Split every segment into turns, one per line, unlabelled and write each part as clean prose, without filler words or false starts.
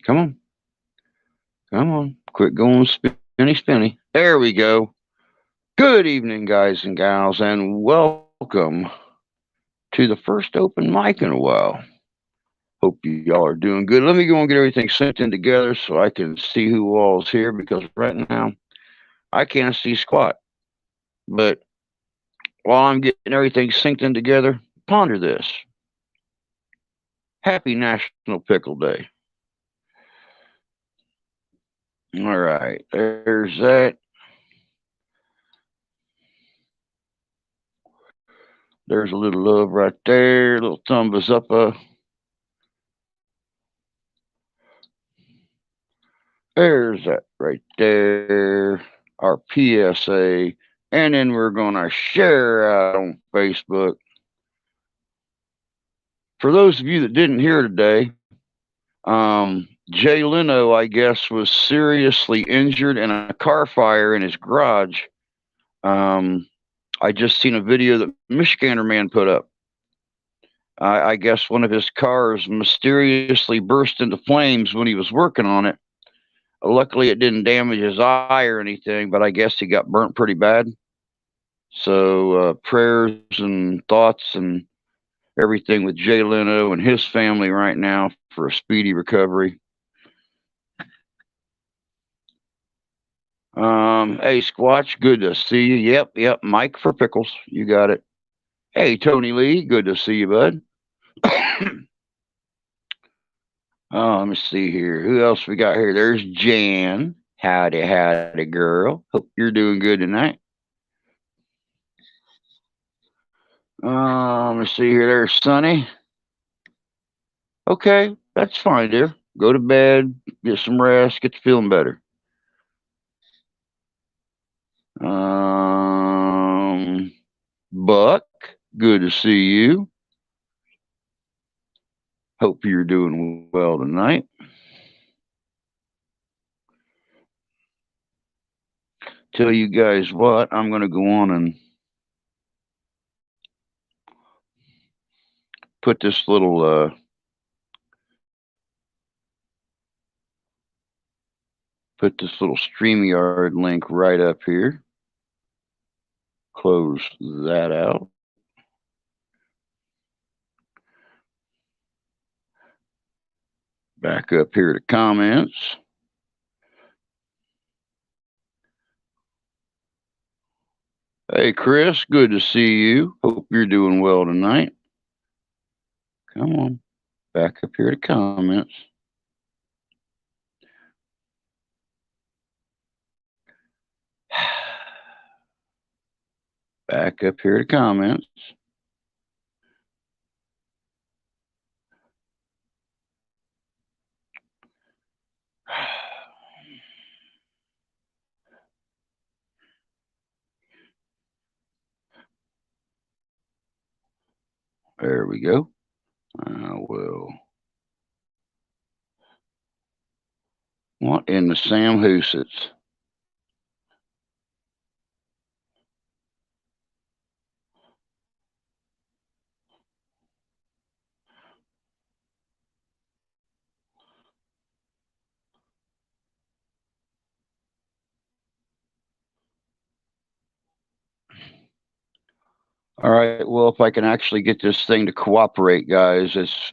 Come on. Come on. Quit going spinny. There we go. Good evening, guys and gals, and welcome to the first open mic in a while. Hope y'all are doing good. Let me go and get everything synced in together so I can see who all's here because right now I can't see squat. But while I'm getting everything synced in together, ponder this. Happy National Pickle Day. All right, there's that. There's a little love right there, a little thumbs up. There's that right there. Our PSA. And then we're going to share out on Facebook. For those of you that didn't hear today, Jay Leno, I guess, was seriously injured in a car fire in his garage. I just seen a video that Michigander Man put up. I guess one of his cars mysteriously burst into flames when he was working on it. Luckily, it didn't damage his eye or anything, but I guess he got burnt pretty bad. So prayers and thoughts and everything with Jay Leno and his family right now for a speedy recovery. Hey, Squatch, good to see you. Yep, Mike for Pickles. You got it. Hey, Tony Lee, good to see you, bud. Oh, let me see here. Who else we got here? There's Jan. Howdy, girl. Hope you're doing good tonight. Let me see here. There's Sonny. Okay, that's fine, dear. Go to bed, get some rest, get to feeling better. Buck, good to see you. Hope you're doing well tonight. Tell you guys what, I'm going to go on and put this little StreamYard link right up here. Close that out. Back up here to comments. Hey, Chris, good to see you. Hope you're doing well tonight. Come on, back up here to comments. Back up here to comments. There we go. Well, what in the Sam Hoosits? All right. Well, if I can actually get this thing to cooperate, guys, it's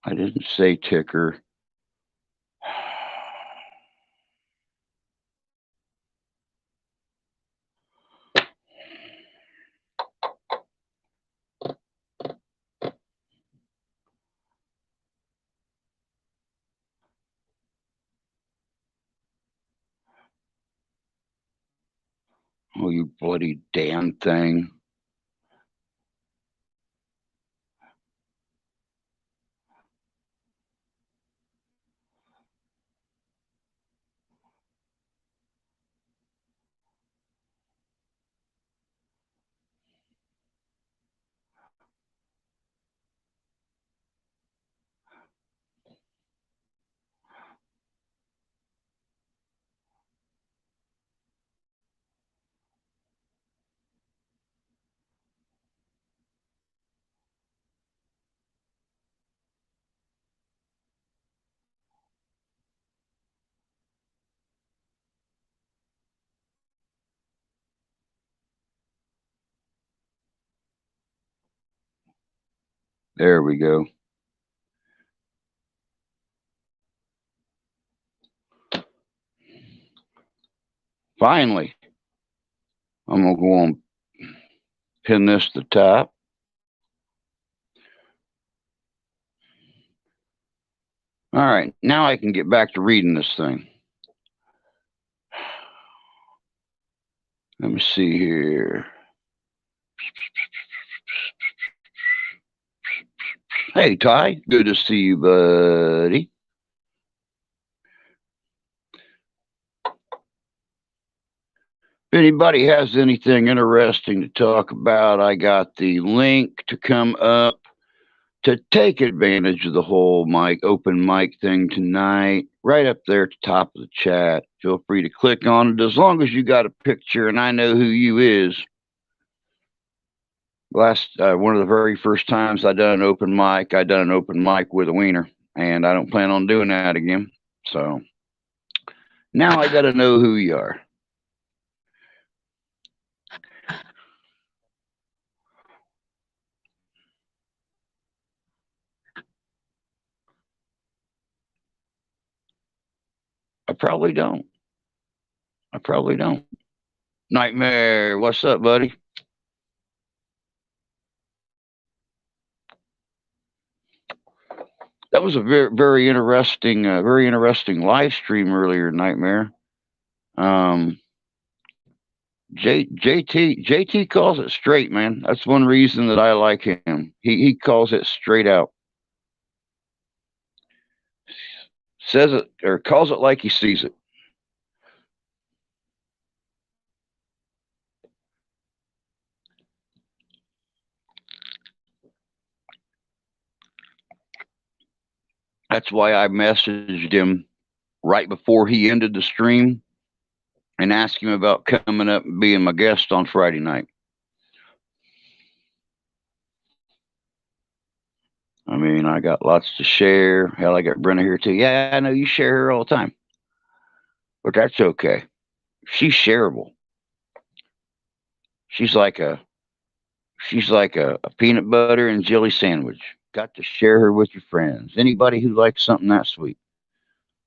I didn't say ticker. Oh, you bloody damn thing. There we go. Finally, I'm going to go on, pin this to the top. All right, now I can get back to reading this thing. Let me see here. Hey, Ty. Good to see you, buddy. If anybody has anything interesting to talk about, I got the link to come up to take advantage of the whole open mic thing tonight, right up there at the top of the chat. Feel free to click on it as long as you got a picture and I know who you is. One of the very first times I done an open mic, I done an open mic with a wiener, and I don't plan on doing that again. So now I got to know who you are. I probably don't. Nightmare, what's up, buddy? That was a very interesting live stream earlier, Nightmare. JT calls it straight, man. That's one reason that I like him. He calls it straight out. Says it or calls it like he sees it. That's why I messaged him right before he ended the stream and asked him about coming up and being my guest on Friday night. I mean, I got lots to share. Hell, I got Brenna here too. Yeah, I know you share her all the time, but that's okay. She's shareable. She's like a peanut butter and jelly sandwich. Got to share her with your friends. Anybody who likes something that sweet.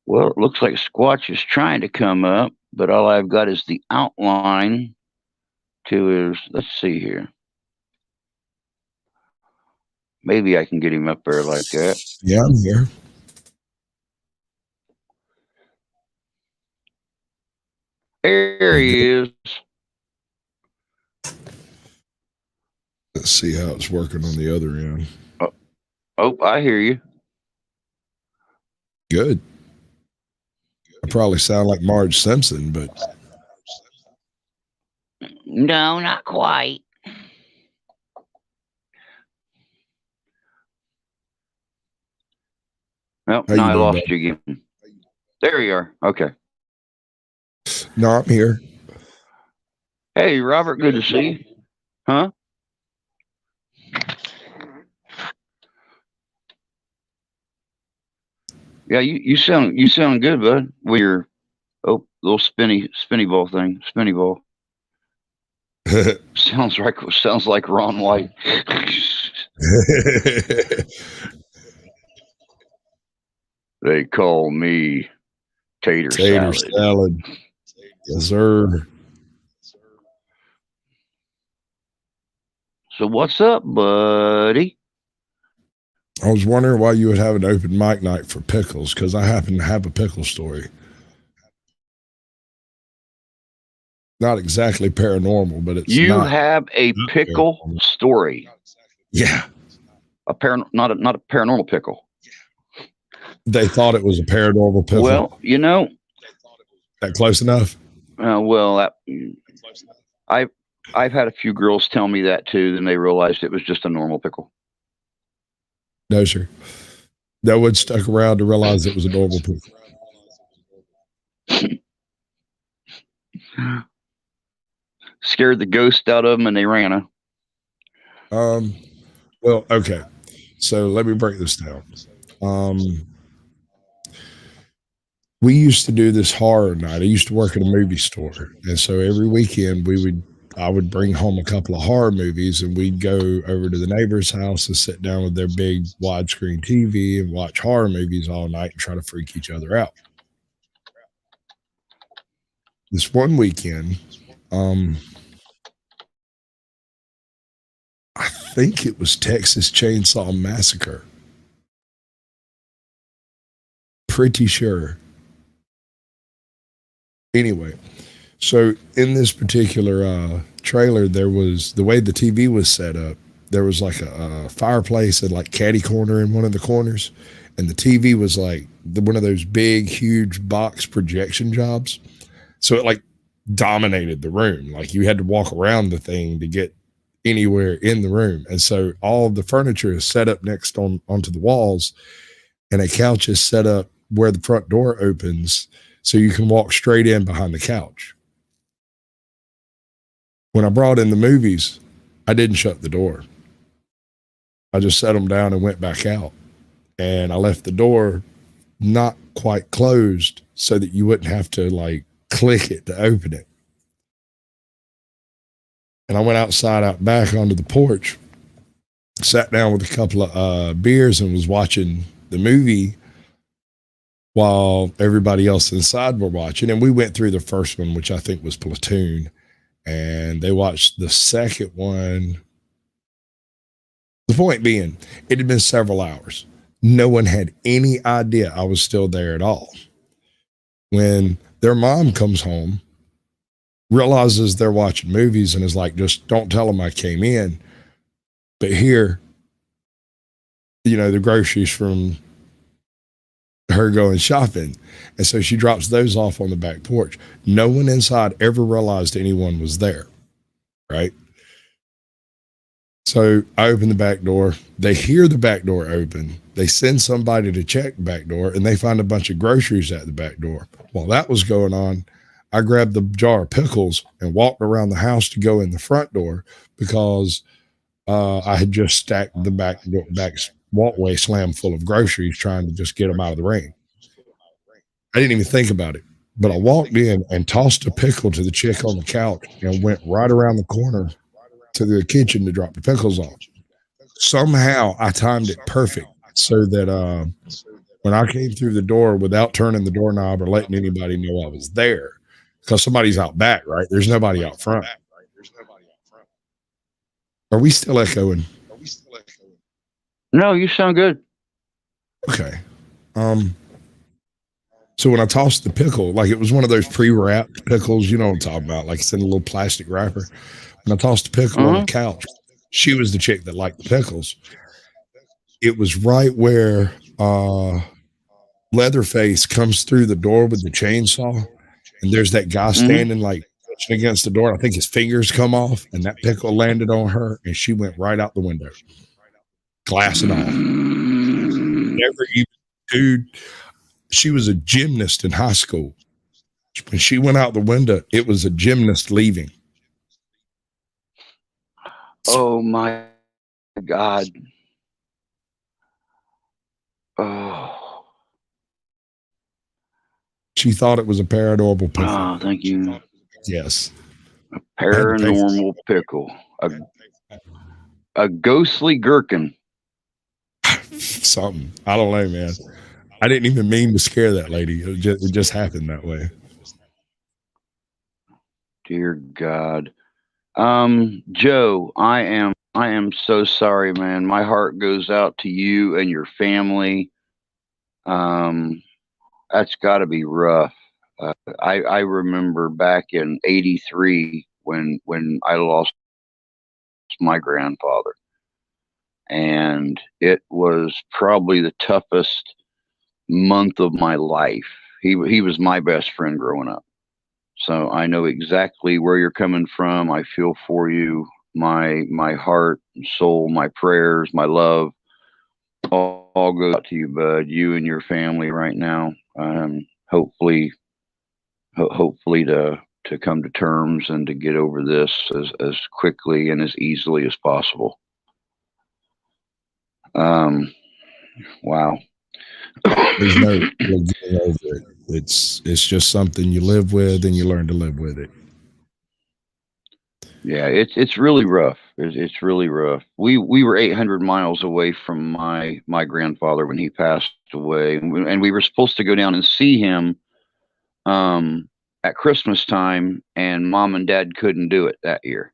Well, it looks like Squatch is trying to come up, but all I've got is the outline to his. Let's see here. Maybe I can get him up there like that.
Yeah, I'm here.
There he is.
Let's see how it's working on the other end.
Oh, I hear you.
Good. I probably sound like Marge Simpson, but
no, not quite. Oh, no, I lost you again. There you are. Okay.
No, I'm here.
Hey, Robert, good to see you. Huh? Yeah, you sound good, bud. With your little spinny ball thing, spinny ball. sounds like Ron White. They call me tater salad.
Yes, sir.
So what's up, buddy?
I was wondering why you would have an open mic night for pickles, because I happen to have a pickle story. Not exactly paranormal, but it's
you have a pickle story.
Yeah,
not a paranormal pickle.
They thought it was a paranormal pickle.
Well, you know,
that close enough.
I've had a few girls tell me that too, then they realized it was just a normal pickle.
No, sir. No one stuck around to realize it was a normal pickle.
Scared the ghost out of them and they ran.
Well, okay. So let me break this down. We used to do this horror night. I used to work at a movie store. And so every weekend we would I would bring home a couple of horror movies, and we'd go over to the neighbor's house and sit down with their big widescreen TV and watch horror movies all night and try to freak each other out. This one weekend, um, I think it was Texas Chainsaw Massacre. Pretty sure. Anyway, so in this particular trailer, there was the way the TV was set up. There was like a fireplace and like caddy corner in one of the corners, and the TV was like one of those big, huge box projection jobs. So it like dominated the room. Like you had to walk around the thing to get anywhere in the room, and so all the furniture is set up next onto the walls, and a couch is set up where the front door opens, so you can walk straight in behind the couch. When I brought in the movies, I didn't shut the door. I just set them down and went back out. And I left the door not quite closed so that you wouldn't have to like click it to open it. And I went outside out back onto the porch, sat down with a couple of beers and was watching the movie while everybody else inside were watching. And we went through the first one, which I think was Platoon. And they watched the second one. The point being, it had been several hours. No one had any idea I was still there at all. When their mom comes home, realizes they're watching movies and is like, just don't tell them I came in. But here, the groceries from her going shopping. And so she drops those off on the back porch. No one inside ever realized anyone was there. Right. So I open the back door. They hear the back door open. They send somebody to check the back door, and they find a bunch of groceries at the back door. While that was going on, I grabbed the jar of pickles and walked around the house to go in the front door because I had just stacked the back walkway slam full of groceries trying to just get them out of the rain. I didn't even think about it, but I walked in and tossed a pickle to the chick on the couch and went right around the corner to the kitchen to drop the pickles off. Somehow I timed it perfect so that when I came through the door without turning the doorknob or letting anybody know I was there, because somebody's out back, right? There's nobody out front. Are we still echoing?
No, you sound good.
Okay. So when I tossed the pickle, like it was one of those pre-wrapped pickles, you know what I'm talking about, like it's in a little plastic wrapper. When I tossed the pickle on the couch, she was the chick that liked the pickles. It was right where Leatherface comes through the door with the chainsaw, and there's that guy standing like pushing against the door. I think his fingers come off, and that pickle landed on her, and she went right out the window, glass and all. Never even, dude. She was a gymnast in high school. When she went out the window, it was a gymnast leaving.
Oh my God. Oh.
She thought it was a paranormal pickle.
Oh, thank you.
Yes.
A paranormal pickle. A ghostly gherkin.
Something. I don't know, man. I didn't even mean to scare that lady. It just happened that way.
Dear God. Joe, I am so sorry, man. My heart goes out to you and your family. That's got to be rough. I remember back in '83 when I lost my grandfather, and it was probably the toughest month of my life. He was my best friend growing up. So I know exactly where you're coming from. I feel for you. My heart, soul, my prayers, my love, all go out to you, bud. You and your family right now. Hopefully to come to terms and to get over this as quickly and as easily as possible. Wow.
There's no getting over it. It's just something you live with and you learn to live with it.
Yeah, it's really rough. It's really rough. We were 800 miles away from my grandfather when he passed away, and we were supposed to go down and see him at Christmas time, and mom and dad couldn't do it that year,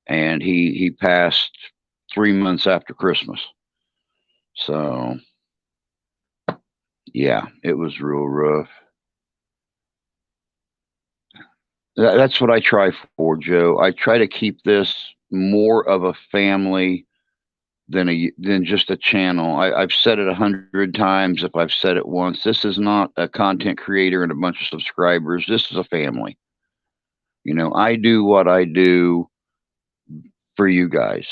and he passed 3 months after Christmas. So yeah, it was real rough. That's what I try for, Joe. I try to keep this more of a family than just a channel. I've said it 100 times. If I've said it once, this is not a content creator and a bunch of subscribers. This is a family. I do what I do for you guys,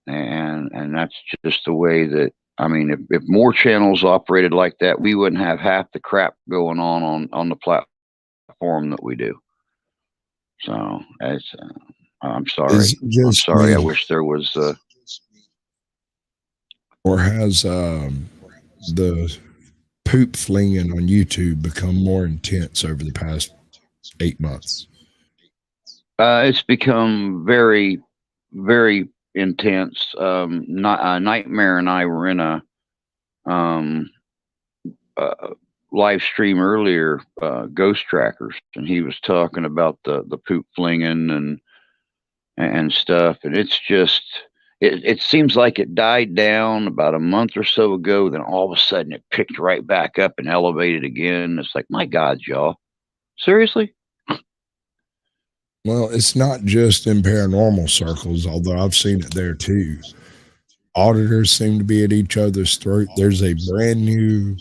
and that's just the way that. I mean, if more channels operated like that, we wouldn't have half the crap going on the platform that we do. So it's. I'm
Is
sorry.
it
I'm
just
sorry. I
me,
wish there was.
or has the poop flinging on YouTube become more intense over the past 8 months?
It's become very, very intense. Nightmare and I were in a um, uh, live stream earlier, Ghost Trackers, and he was talking about the poop flinging and stuff, and it's just. It seems like it died down about a month or so ago. Then all of a sudden, it picked right back up and elevated again. It's like, my God, y'all, seriously?
Well, it's not just in paranormal circles, although I've seen it there too. Auditors seem to be at each other's throat. There's a brand new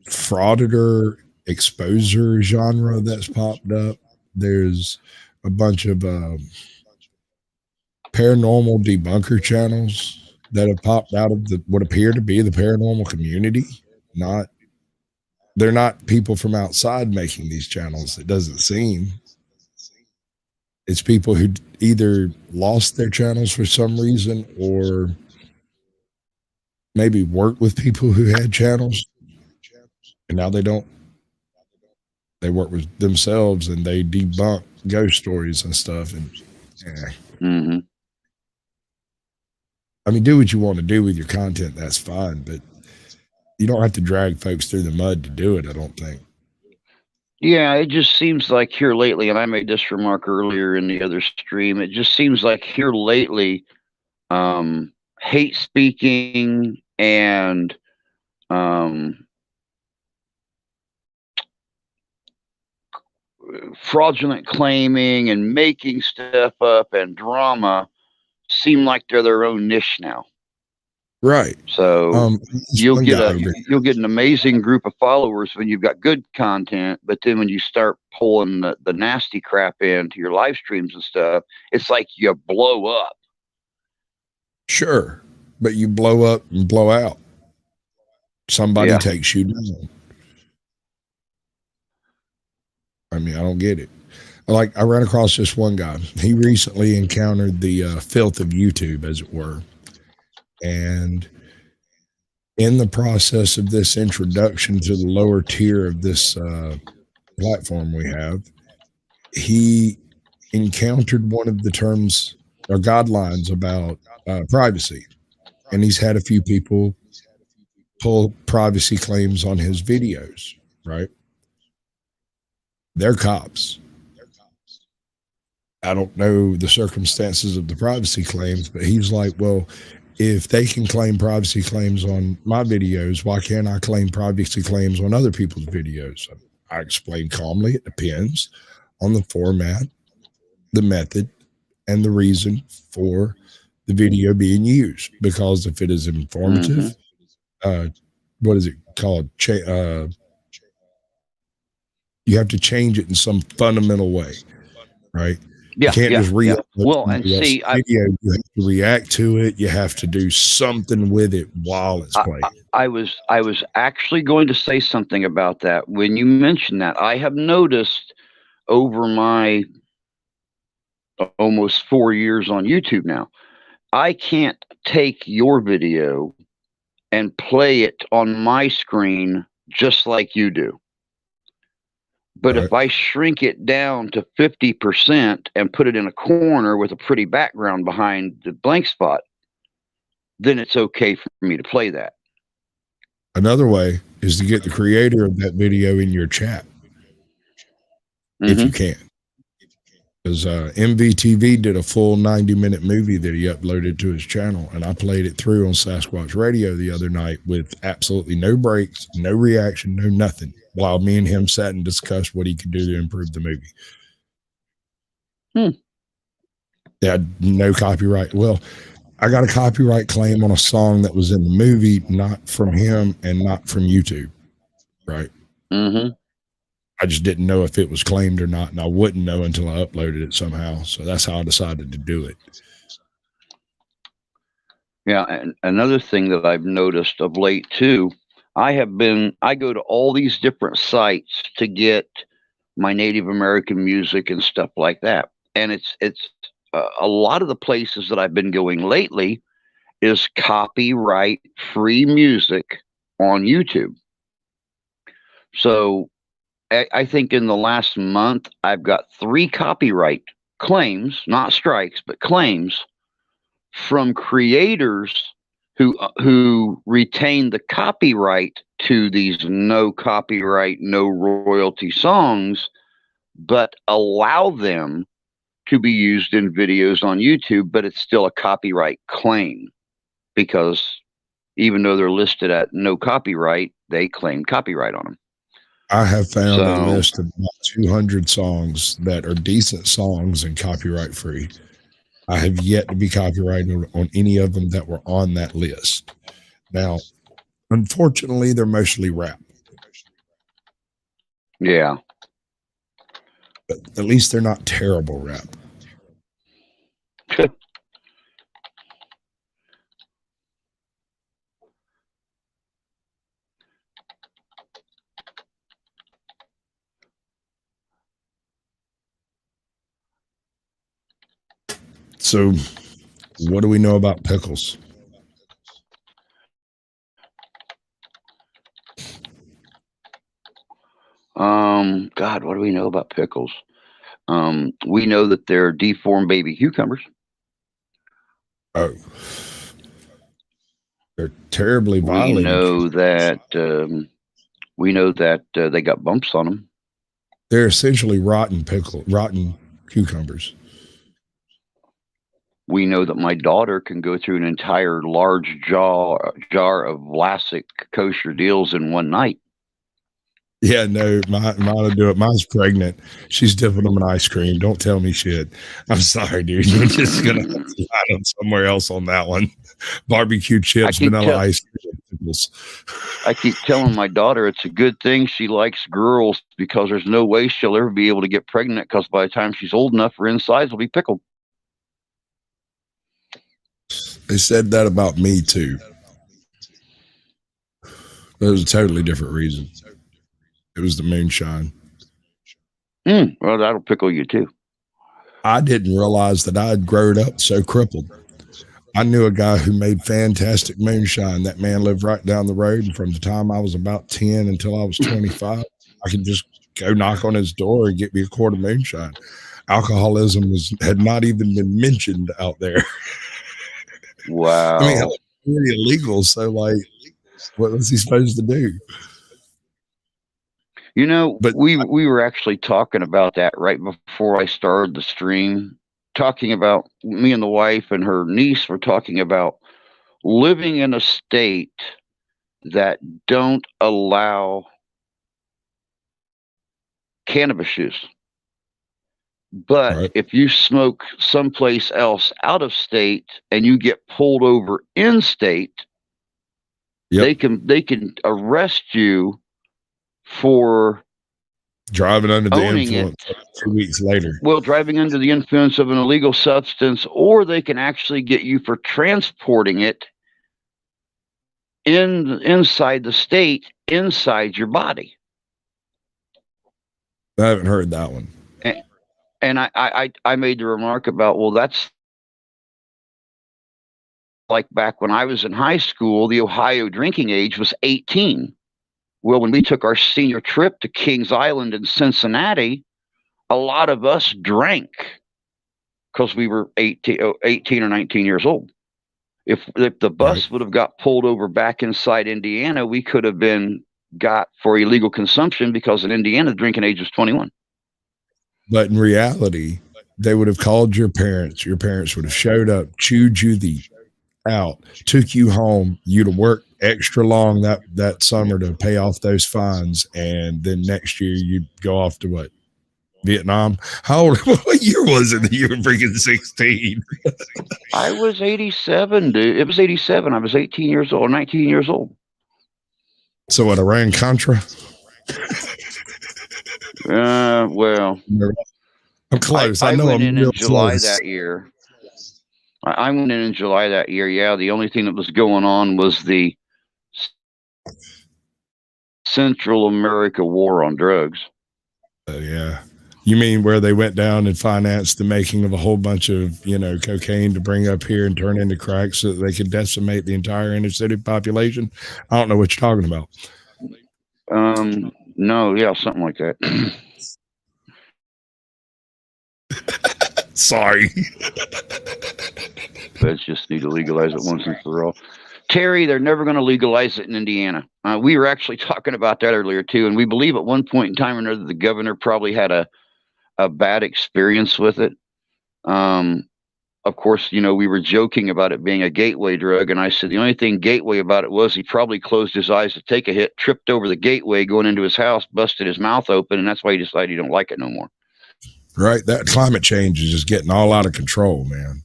frauditor exposer genre that's popped up. There's a bunch of paranormal debunker channels that have popped out of the what appear to be the paranormal community. Not they're not people from outside making these channels. It doesn't seem. It's people who either lost their channels for some reason or maybe worked with people who had channels and now they don't. They work with themselves and they debunk ghost stories and stuff. And yeah,
Hmm.
I mean, do what you want to do with your content. That's fine, but you don't have to drag folks through the mud to do it. I don't think.
Yeah, it just seems like here lately, and I made this remark earlier in the other stream. It just seems like here lately, hate speaking and um, fraudulent claiming and making stuff up and drama seem like they're their own niche now.
Right.
So
This one guy over
you'll get an amazing group of followers when you've got good content, but then when you start pulling the nasty crap into your live streams and stuff, it's like you blow up.
sure, but you blow up and blow out. Somebody
Yeah.
takes you down. I mean, I don't get it. Like I ran across this one guy. He recently encountered the filth of YouTube, as it were, and in the process of this introduction to the lower tier of this platform we have, he encountered one of the terms or guidelines about privacy. And he's had a few people pull privacy claims on his videos, right? They're cops. I don't know the circumstances of the privacy claims, but he's like, well, if they can claim privacy claims on my videos, why can't I claim privacy claims on other people's videos? I explained calmly, it depends on the format, the method, and the reason for the video being used. Because if it is
Hmm.
informative, uh, what is it called? You have to change it in some fundamental way, right? You
Yeah,
can't
yeah,
just
yeah.
re-upload
Well, and
somebody else's
see, I,
video. You have to react to it. You have to do something with it while it's
I,
playing.
I I was actually going to say something about that when you mentioned that. I have noticed over my almost 4 years on YouTube now, I can't take your video and play it on my screen just like you do. But
Right.
if I shrink it down to 50% and put it in a corner with a pretty background behind the blank spot, then it's okay for me to play that.
Another way is to get the creator of that video in your chat if you
Hmm.
can. Because MVTV did a full 90-minute movie that he uploaded to his channel, and I played it through on Sasquatch Radio the other night with absolutely no breaks, no reaction, no nothing, while me and him sat and discussed what he could do to improve the movie.
Hmm.
They had no copyright. Well, I got a copyright claim on a song that was in the movie, not from him and not from YouTube, right?
Hmm.
I just didn't know if it was claimed or not, and I wouldn't know until I uploaded it somehow. So that's how I decided to do it.
Yeah, and another thing that I've noticed of late too, I go to all these different sites to get my Native American music and stuff like that. And it's a lot of the places that I've been going lately is copyright free music on YouTube. So I think in the last month I've got 3 copyright claims, not strikes, but claims from creators who retain the copyright to these no copyright, no royalty songs, but allow them to be used in videos on YouTube, but it's still a copyright claim because even though they're listed at no copyright, they claim copyright on them.
I have found a
So,
list of about 200 songs that are decent songs and copyright free. I have yet to be copyrighted on any of them that were on that list. Now, unfortunately, they're mostly rap,
yeah.
but at least they're not terrible rap. So, what do we know about pickles?
God, what do we know about pickles? We know that they're deformed baby cucumbers.
Oh, they're terribly
We
violating
know
cucumbers.
that they got bumps on them.
They're essentially rotten cucumbers.
We know that my daughter can go through an entire large jar of Vlasic kosher deals in one night.
Yeah, no, mine will do it. Mine's pregnant. She's dipping them in ice cream. Don't tell me shit. I'm sorry, dude. You're just gonna have to line up somewhere else on that one. Barbecue
I
chips,
keep
vanilla
tell
ice cream, pickles.
I keep telling my daughter it's a good thing she likes girls because there's no way she'll ever be able to get pregnant because by the time she's old enough, her insides will be pickled.
They said that about me too. But it was a totally different reason. It was the moonshine.
Well, that'll pickle you too.
I didn't realize that I had grown up so crippled. I knew a guy who made fantastic moonshine. That man lived right down the road, and from the time I was about 10 until I was 25, I could just go knock on his door and get me a quart of moonshine. Alcoholism had not even been mentioned out there. I mean, hell,
Wow.
it's really illegal. So, like, what was he supposed to do?
You know,
But
we were actually talking about that right before I started the stream. Talking about me and the wife and her niece were talking about living in a state that don't allow cannabis use. But
right,
if you smoke someplace else out of state and you get pulled over in state,
yep,
they can arrest you for
driving under the
owning it,
influence 2 weeks later.
well, driving under the influence of an illegal substance, or they can actually get you for transporting it inside the state, inside your body.
I haven't heard that one.
And, and I made the remark about, well, that's like back when I was in high school, the Ohio drinking age was 18. Well, when we took our senior trip to Kings Island in Cincinnati, a lot of us drank because we were 18 or 19 years old. If the
Right.
bus would have got pulled over back inside Indiana, we could have been got for illegal consumption because in Indiana the drinking age was 21.
But in reality, they would have called your parents. Your parents would have showed up, chewed you the out, took you home. You'd have worked extra long that summer to pay off those fines, and then next year you'd go off to what? Vietnam. How old? What year was it that you were freaking 16?
I was 87, dude. It was 87. I was 18 years old, 19 years old.
So what? Iran Contra.
Well,
I'm close. I
I
know
went
I'm
in
real
July
close.
that year. I went in July that year. Yeah, the only thing that was going on was the Central America war on drugs.
Yeah. You mean where they went down and financed the making of a whole bunch of, cocaine to bring up here and turn into crack so that they could decimate the entire inner city population? I don't know what you're talking about.
No, yeah, something like that.
Sorry.
Feds just need to legalize it once and for all. Terry, they're never going to legalize it in Indiana. We were actually talking about that earlier too, and we believe at one point in time or another the governor probably had a bad experience with it. Of course, we were joking about it being a gateway drug, and I said the only thing gateway about it was he probably closed his eyes to take a hit, tripped over the gateway going into his house, busted his mouth open, and that's why he decided he don't like it no more.
Right? That climate change is just getting all out of control, man.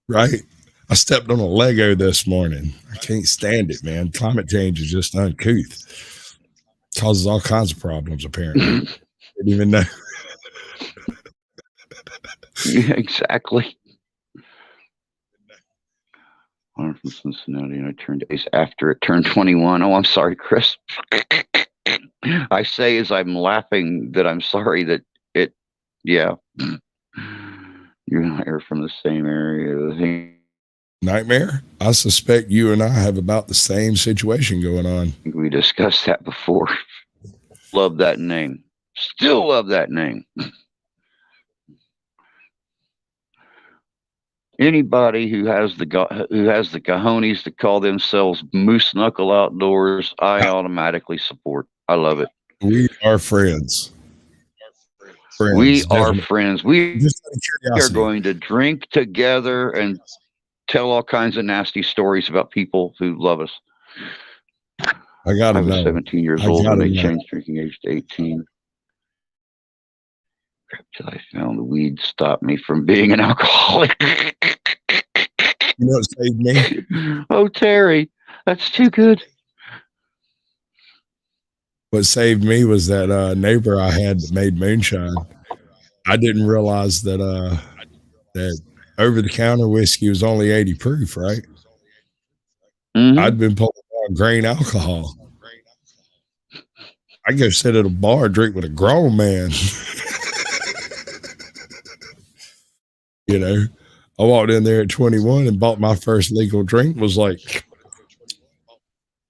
Right? I stepped on a Lego this morning. I can't stand it, man. Climate change is just uncouth. Causes all kinds of problems, apparently. I didn't even know.
Yeah, exactly. I'm from Cincinnati, and I turned days after it turned 21. Oh, I'm sorry, Chris. I say as I'm laughing that I'm sorry that it, yeah. You and I are from the same area.
Nightmare? I suspect you and I have about the same situation going on.
I think we discussed that before. Love that name. Still love that name. Anybody who has the cojones to call themselves Moose Knuckle Outdoors, I automatically support. I love it.
We are friends.
We are
definitely.
friends. We
Just out of
are
curiosity.
going to drink together and tell all kinds of nasty stories about people who love us.
I gotta
was
know.
17 years old when they changed drinking age to 18. Till I found the weed stopped me from being an alcoholic.
You know what saved me?
Oh, Terry, that's too good.
What saved me was that neighbor I had that made moonshine. I didn't realize that that over the counter whiskey was only 80 proof, right?
Mm-hmm.
I'd been pulling on grain alcohol. I go sit at a bar, drink with a grown man. I walked in there at 21 and bought my first legal drink. Was like,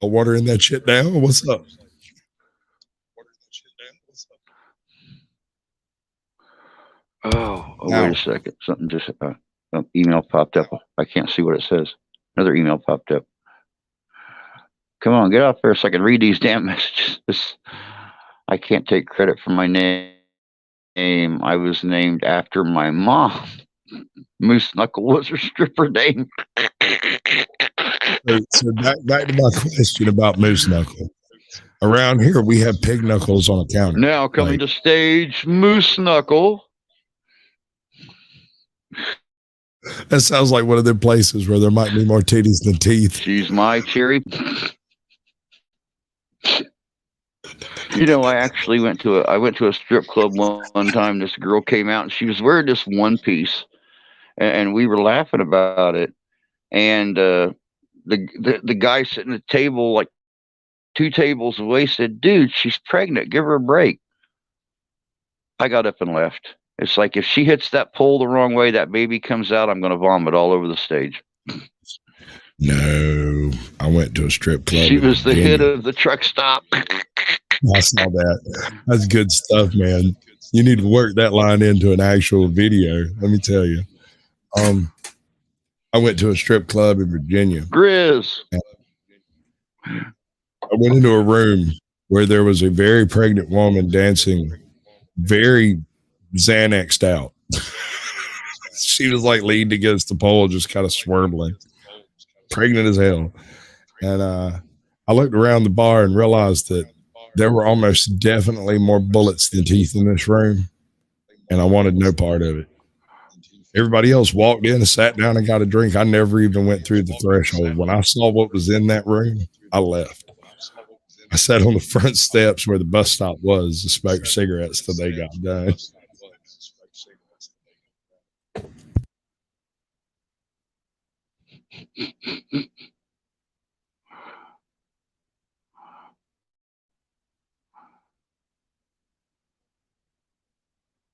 I'm watering that shit down. What's up?
Wait a second. Something just email popped up. I can't see what it says. Another email popped up. Come on, get off there so I can read these damn messages. I can't take credit for my name. I was named after my mom. Moose Knuckle was her stripper name.
So back to my question about Moose Knuckle. Around here, we have pig knuckles on a counter.
Now coming to stage, Moose Knuckle.
That sounds like one of them places where there might be more titties than teeth.
She's my cherry. I actually went to a strip club one time. This girl came out and she was wearing this one piece, and we were laughing about it. And the guy sitting at the table, like 2 tables away, said, "Dude, she's pregnant. Give her a break." I got up and left. It's like if she hits that pole the wrong way, that baby comes out, I'm going to vomit all over the stage.
No, I went to a strip club
She
in
was the hit
Virginia.
of the truck stop.
I saw that. That's good stuff, man. You need to work that line into an actual video. Let me tell you. Um, I went to a strip club in Virginia.
Grizz.
I went into a room where there was a very pregnant woman dancing, very Xanaxed out. She was like leaned against the pole, just kind of swirling, pregnant as hell. And I looked around the bar and realized that there were almost definitely more bullets than teeth in this room, and I wanted no part of it. Everybody else walked in and sat down and got a drink. I never even went through the threshold. When I saw what was in that room, I left. I sat on the front steps where the bus stop was to smoke cigarettes till they got done.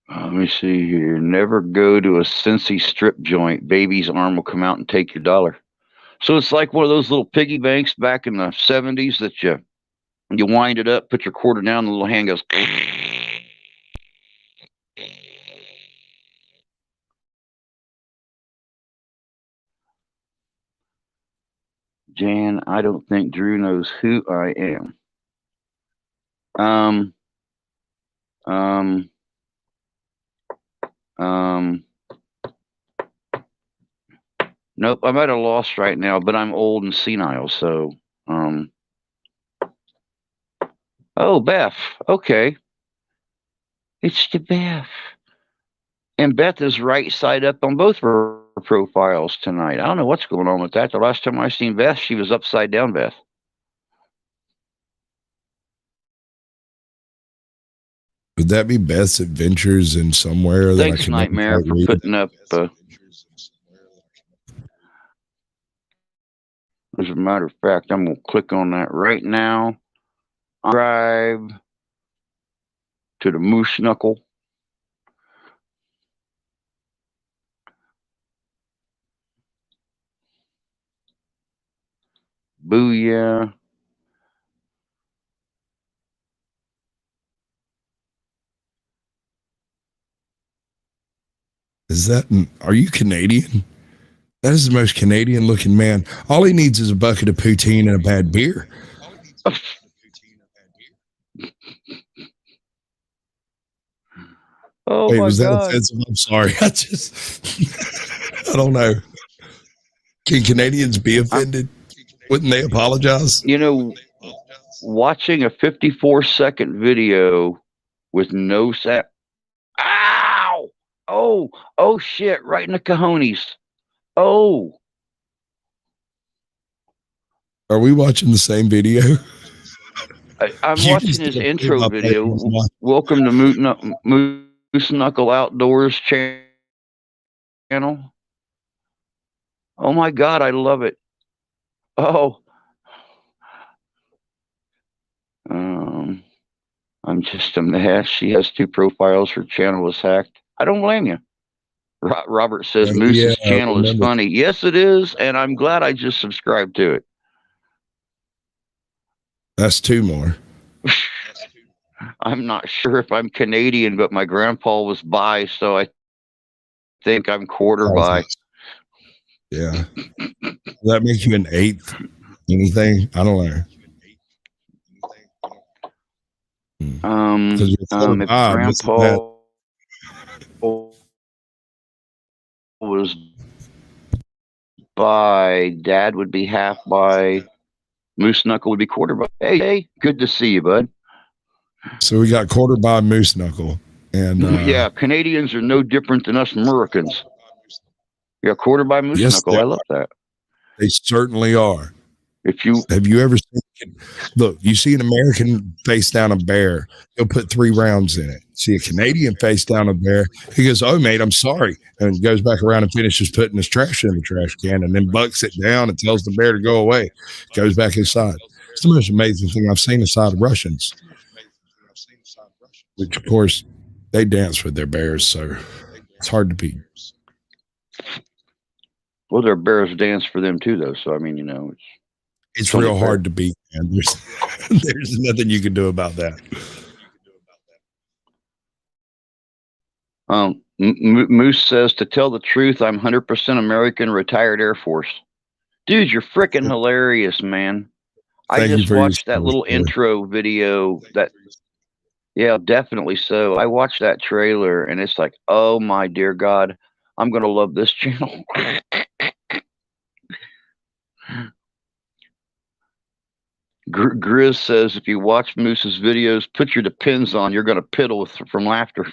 Let me see here. Never go to a Cincy strip joint. Baby's arm will come out and take your dollar. So it's like one of those little piggy banks back in the 70s that you wind it up, put your quarter down, the little hand goes. Jan, I don't think Drew knows who I am. Um, um, um, nope, I'm at a loss right now, but I'm old and senile, so, oh, Beth, okay. It's the Beth. And Beth is right side up on both of her profiles tonight. I don't know what's going on with that. The last time I seen Beth, she was upside down, Beth.
Would that be Beth's Adventures in somewhere that I
Thanks,
can never
Nightmare,
quite
for
read?
putting up. As a matter of fact, I'm going to click on that right now. Drive to the Moose Knuckle. Booyah.
Is that, are you Canadian? That is the most Canadian looking man. All he needs is a bucket of poutine and a bad beer.
Oh,
Wait,
my
was that
God.
offensive? I'm sorry. I don't know. Can Canadians be offended? Wouldn't they apologize?
You know, watching a 54-second video with no set. Ow! Oh, shit, right in the cojones. Oh.
Are we watching the same video?
I'm
You
watching
just
his
did a
intro
play-by-play
video.
on my-
Welcome to Moose Knuckle Outdoors channel. Oh my God, I love it. Oh, um, I'm just a mess. She has two profiles. Her channel was hacked. I don't blame you. Robert says
Oh, yeah,
Moose's
I
channel is
remember.
funny. Yes, it is, and I'm glad I just subscribed to it.
That's two more.
I'm not sure if I'm Canadian, but my grandpa was bi, so I think I'm quarter bi.
Yeah. Does that make you an eighth? Anything? I don't know. Because you're quarter
If
bi, isn't that?
grandpa was bi, dad would be half bi, Moose Knuckle would be quarter bi. Hey, good to see you, bud.
So we got quarter bi Moose Knuckle. And
Yeah, Canadians are no different than us Americans. Yeah, quarter by Moose
yes,
Knuckle. I love that.
they certainly are.
If you
Have you ever seen? Look, you see an American face down a bear, he'll put 3 rounds in it. See a Canadian face down a bear, he goes, "Oh, mate, I'm sorry," and goes back around and finishes putting his trash in the trash can, and then bucks it down and tells the bear to go away. Goes back inside. It's the most amazing thing I've seen aside of Russians, which of course they dance with their bears, so it's hard to beat.
Well, they're Bears dance for them too, though. So I mean,
It's
it's only
real
fair.
hard to beat, man. There's nothing you can do about that.
Moose says, to tell the truth, I'm 100% American, retired Air Force. Dude, you're freaking hilarious, man. I
Thank you
just
for your
watched that
service,
little
brother.
intro video. Yeah, definitely so. I watched that trailer and it's like, oh my dear God, I'm going to love this channel. Grizz says, if you watch Moose's videos, put your depends on, you're going to piddle from laughter.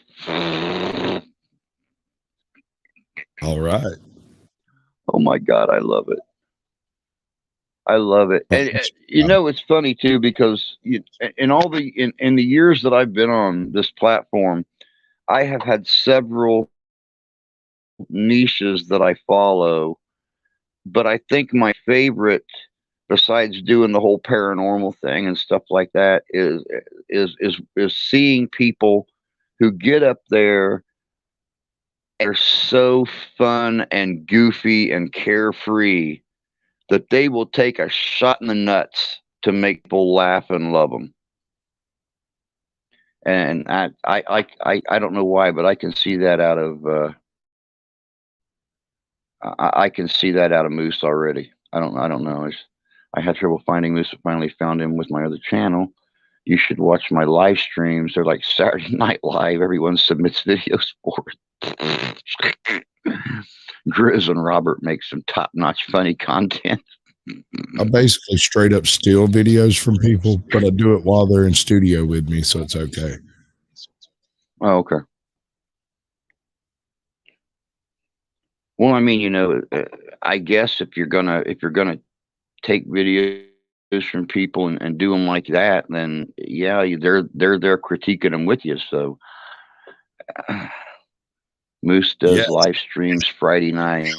All right.
Oh my God, I love it. I love it.
Well,
And it's funny too because in the years that I've been on this platform, I have had several niches that I follow, but I think my favorite, besides doing the whole paranormal thing and stuff like that, is seeing people who get up there and are so fun and goofy and carefree that they will take a shot in the nuts to make people laugh and love them. And I don't know why, but I can see that out of I can see that out of Moose already. I don't know. I had trouble finding Moose. Finally found him with my other channel. You should watch my live streams. They're like Saturday Night Live. Everyone submits videos for it. Grizz and Robert make some top-notch funny content.
I basically straight up steal videos from people, but I do it while they're in studio with me, so it's okay.
Oh, okay. Well, I mean, I guess if you're gonna take videos from people and do them like that, then yeah, they're there critiquing them with you. So Moose
Yeah.
does live streams Friday night.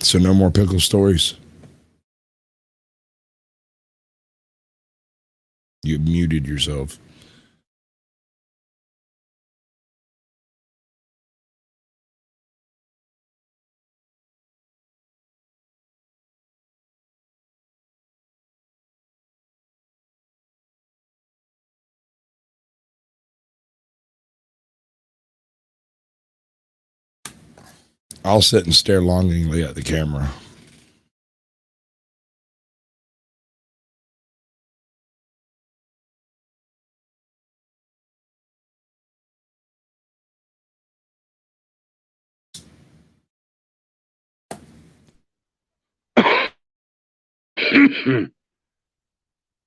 So no more pickle stories. You muted yourself. I'll sit and stare longingly at the camera.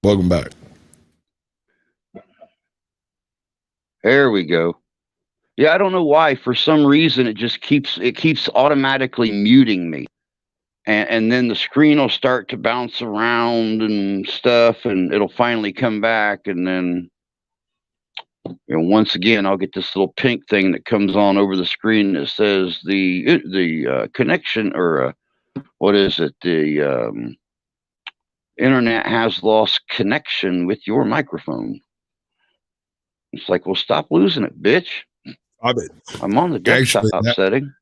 Welcome back.
There we go. Yeah, I don't know why. For some reason, it keeps automatically muting me, and then the screen will start to bounce around and stuff, and it'll finally come back, and then once again I'll get this little pink thing that comes on over the screen that says the connection or what is it? The internet has lost connection with your microphone. It's like, well, stop losing it, bitch. I'm on the desktop
Actually,
setting.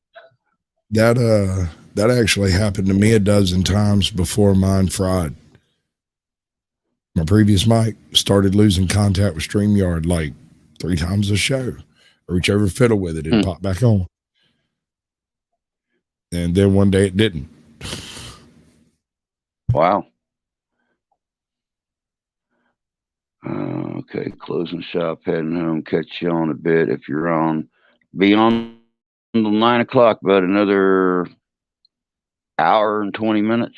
that actually happened to me a dozen times before mine fried. My previous mic started losing contact with StreamYard like 3 times a show. I reach over, fiddle with it, and pop back on. And then one day it didn't.
Wow. Okay, closing shop, heading home. Catch you on a bit if you're on. Be on until 9 o'clock, but another hour and 20 minutes.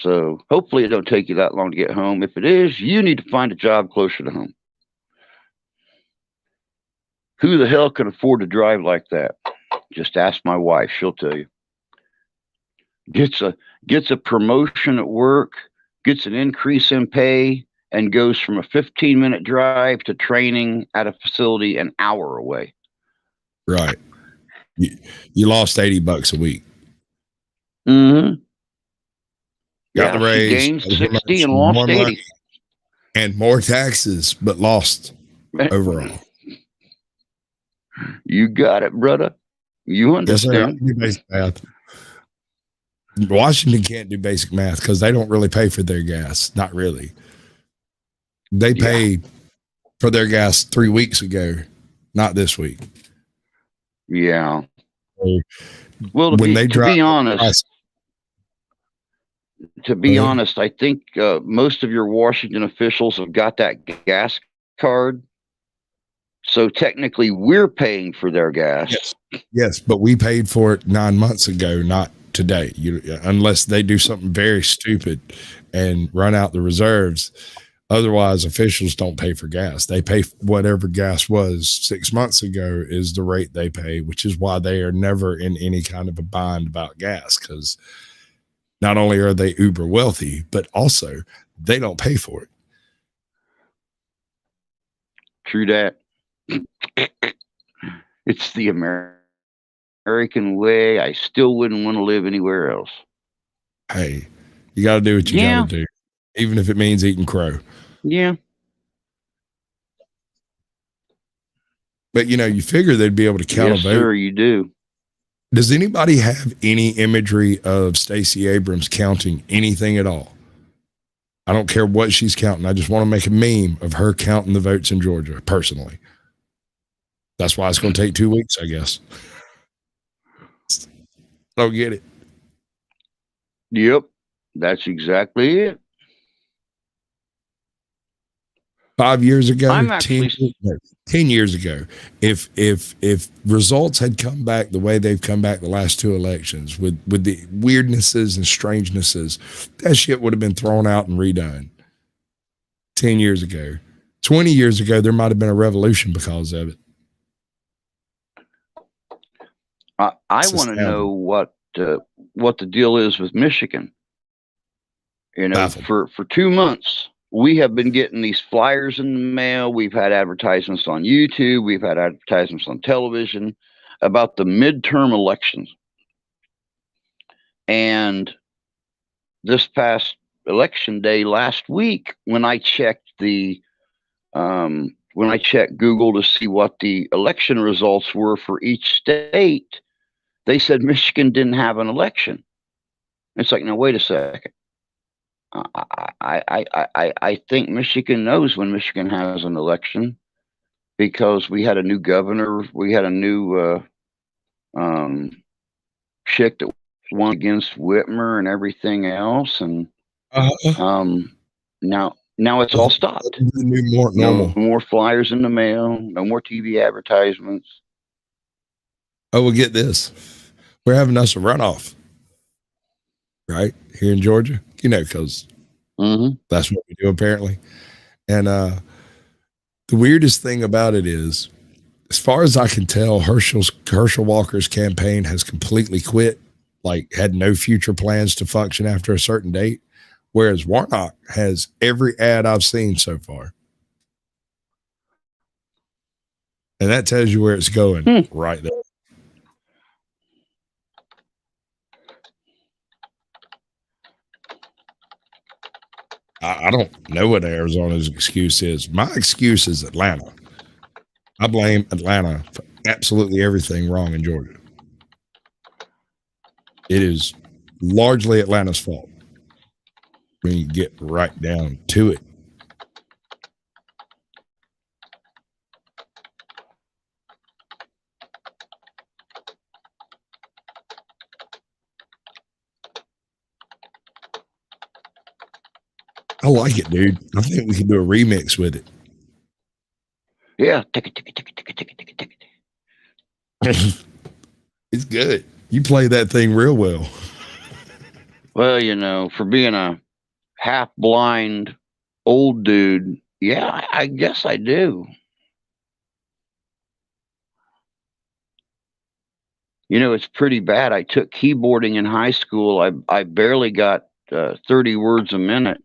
So hopefully it don't take you that long to get home. If it is, you need to find a job closer to home. Who the hell can afford to drive like that? Just ask my wife; she'll tell you. Gets a gets a promotion at work, gets an increase in pay, and goes from a 15-minute drive to training at a facility an hour away.
Right. You lost $80 a week.
Mm-hmm.
Got the
Yeah, she
raise,
gained
got the
60 and
promotion, more
lost
money,
80.
and more taxes, but lost overall.
You got it, brother. You
Yes, sir. I
understand.
can do basic math. Washington can't do basic math because they don't really pay for their gas. Not really. They
Yeah.
paid for their gas 3 weeks ago, not this week.
Yeah.
So
Well,
when they
to
drive
be
up
honest,
price, go ahead.
I think most of your Washington officials have got that gas card. So technically, we're paying for their gas.
Yes, yes, but we paid for it 9 months ago, not today. Unless they do something very stupid and run out the reserves. Otherwise, officials don't pay for gas. They pay whatever gas was 6 months ago is the rate they pay, which is why they are never in any kind of a bind about gas. Because not only are they uber wealthy, but also they don't pay for it.
True that. It's the American way. I still wouldn't want to live anywhere else.
Hey, you got to do what you got to
Yeah.
do, even if it means eating crow.
Yeah.
But you figure they'd be able to count a
Yes,
vote.
sir, you do.
Does anybody have any imagery of Stacey Abrams counting anything at all? I don't care what she's counting. I just want to make a meme of her counting the votes in Georgia, personally. That's why it's going to take 2 weeks, I guess. I don't get it.
Yep. That's exactly it.
5 years ago,
I'm
10,
actually
10 years ago, if results had come back the way they've come back the last two elections with the weirdnesses and strangenesses, that shit would have been thrown out and redone 10 years ago. 20 years ago, there might have been a revolution because of it.
I want to know what the deal is with Michigan.
Baffled.
For 2 months, we have been getting these flyers in the mail. We've had advertisements on YouTube. We've had advertisements on television about the midterm elections. And this past election day last week, when I checked Google to see what the election results were for each state, they said Michigan didn't have an election. It's like, no, wait a second. I think Michigan knows when Michigan has an election because we had a new governor, we had a new chick that won against Whitmer and everything else, and now it's all stopped.
More normal.
No more flyers in the mail, no more TV advertisements.
Oh, well, get this. We're having us a runoff, right? Here in Georgia, because that's what we do apparently. And the weirdest thing about it is, as far as I can tell, Herschel Walker's campaign has completely quit, like had no future plans to function after a certain date, whereas Warnock has every ad I've seen so far. And that tells you where it's going right there. I don't know what Arizona's excuse is. My excuse is Atlanta. I blame Atlanta for absolutely everything wrong in Georgia. It is largely Atlanta's fault when you get right down to it. I like it, dude. I think we can do a remix with it.
Yeah.
It's good. You play that thing real well.
Well, for being a half blind old dude, yeah, I guess I do. It's pretty bad. I took keyboarding in high school. I barely got 30 words a minute.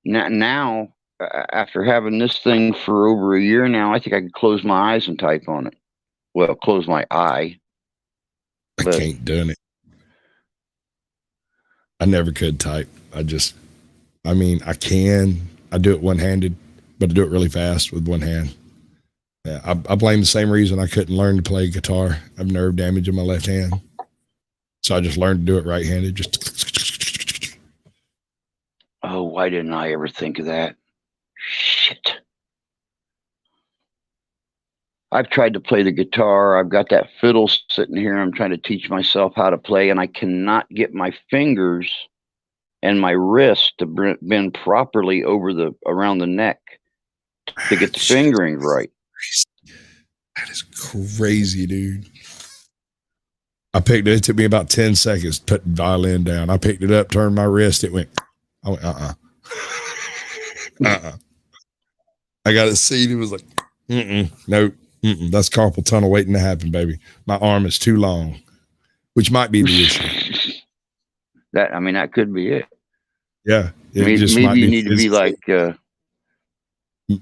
Now, after having this thing for over a year now, I think I could close my eyes and type on it. Well, close my eye,
I
but
can't do it. I never could type. I mean, I can. I do it one handed, but I do it really fast with one hand. Yeah, I blame the same reason I couldn't learn to play guitar. I have nerve damage in my left hand. So I just learned to do it right handed. Just.
oh, why didn't I ever think of that? Shit. I've tried to play the guitar. I've got that fiddle sitting here. I'm trying to teach myself how to play, and I cannot get my fingers and my wrist to bend properly around the neck to get the fingering right.
That is crazy, dude. I picked it. It took me about 10 seconds to put the violin down. I picked it up, turned my wrist. It went, I went, I got it seated. It was like, nope. That's carpal tunnel waiting to happen, baby. My arm is too long, which might be the issue.
That could be it.
Yeah.
Maybe you need to be like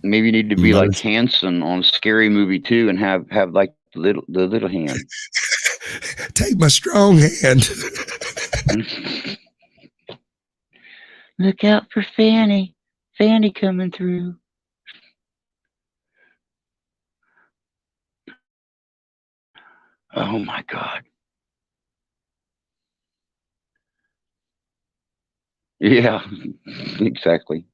maybe you need to be like Hanson on Scary Movie 2 and have like the little hand.
Take my strong hand.
Look out for Fanny. Fanny coming through. Oh my God. Yeah, exactly.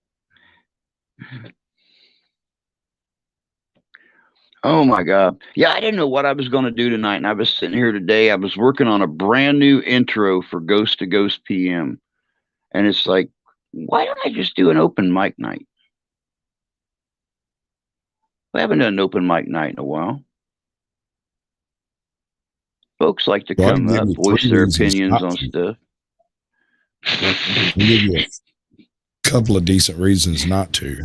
Oh my God. Yeah, I didn't know what I was going to do tonight. And I was sitting here today. I was working on a brand new intro for Ghost to Ghost PM. And it's like, why don't I just do an open mic night? We haven't done an open mic night in a while. Folks like to come up, voice their opinions on stuff.
I'll give you a couple of decent reasons not to.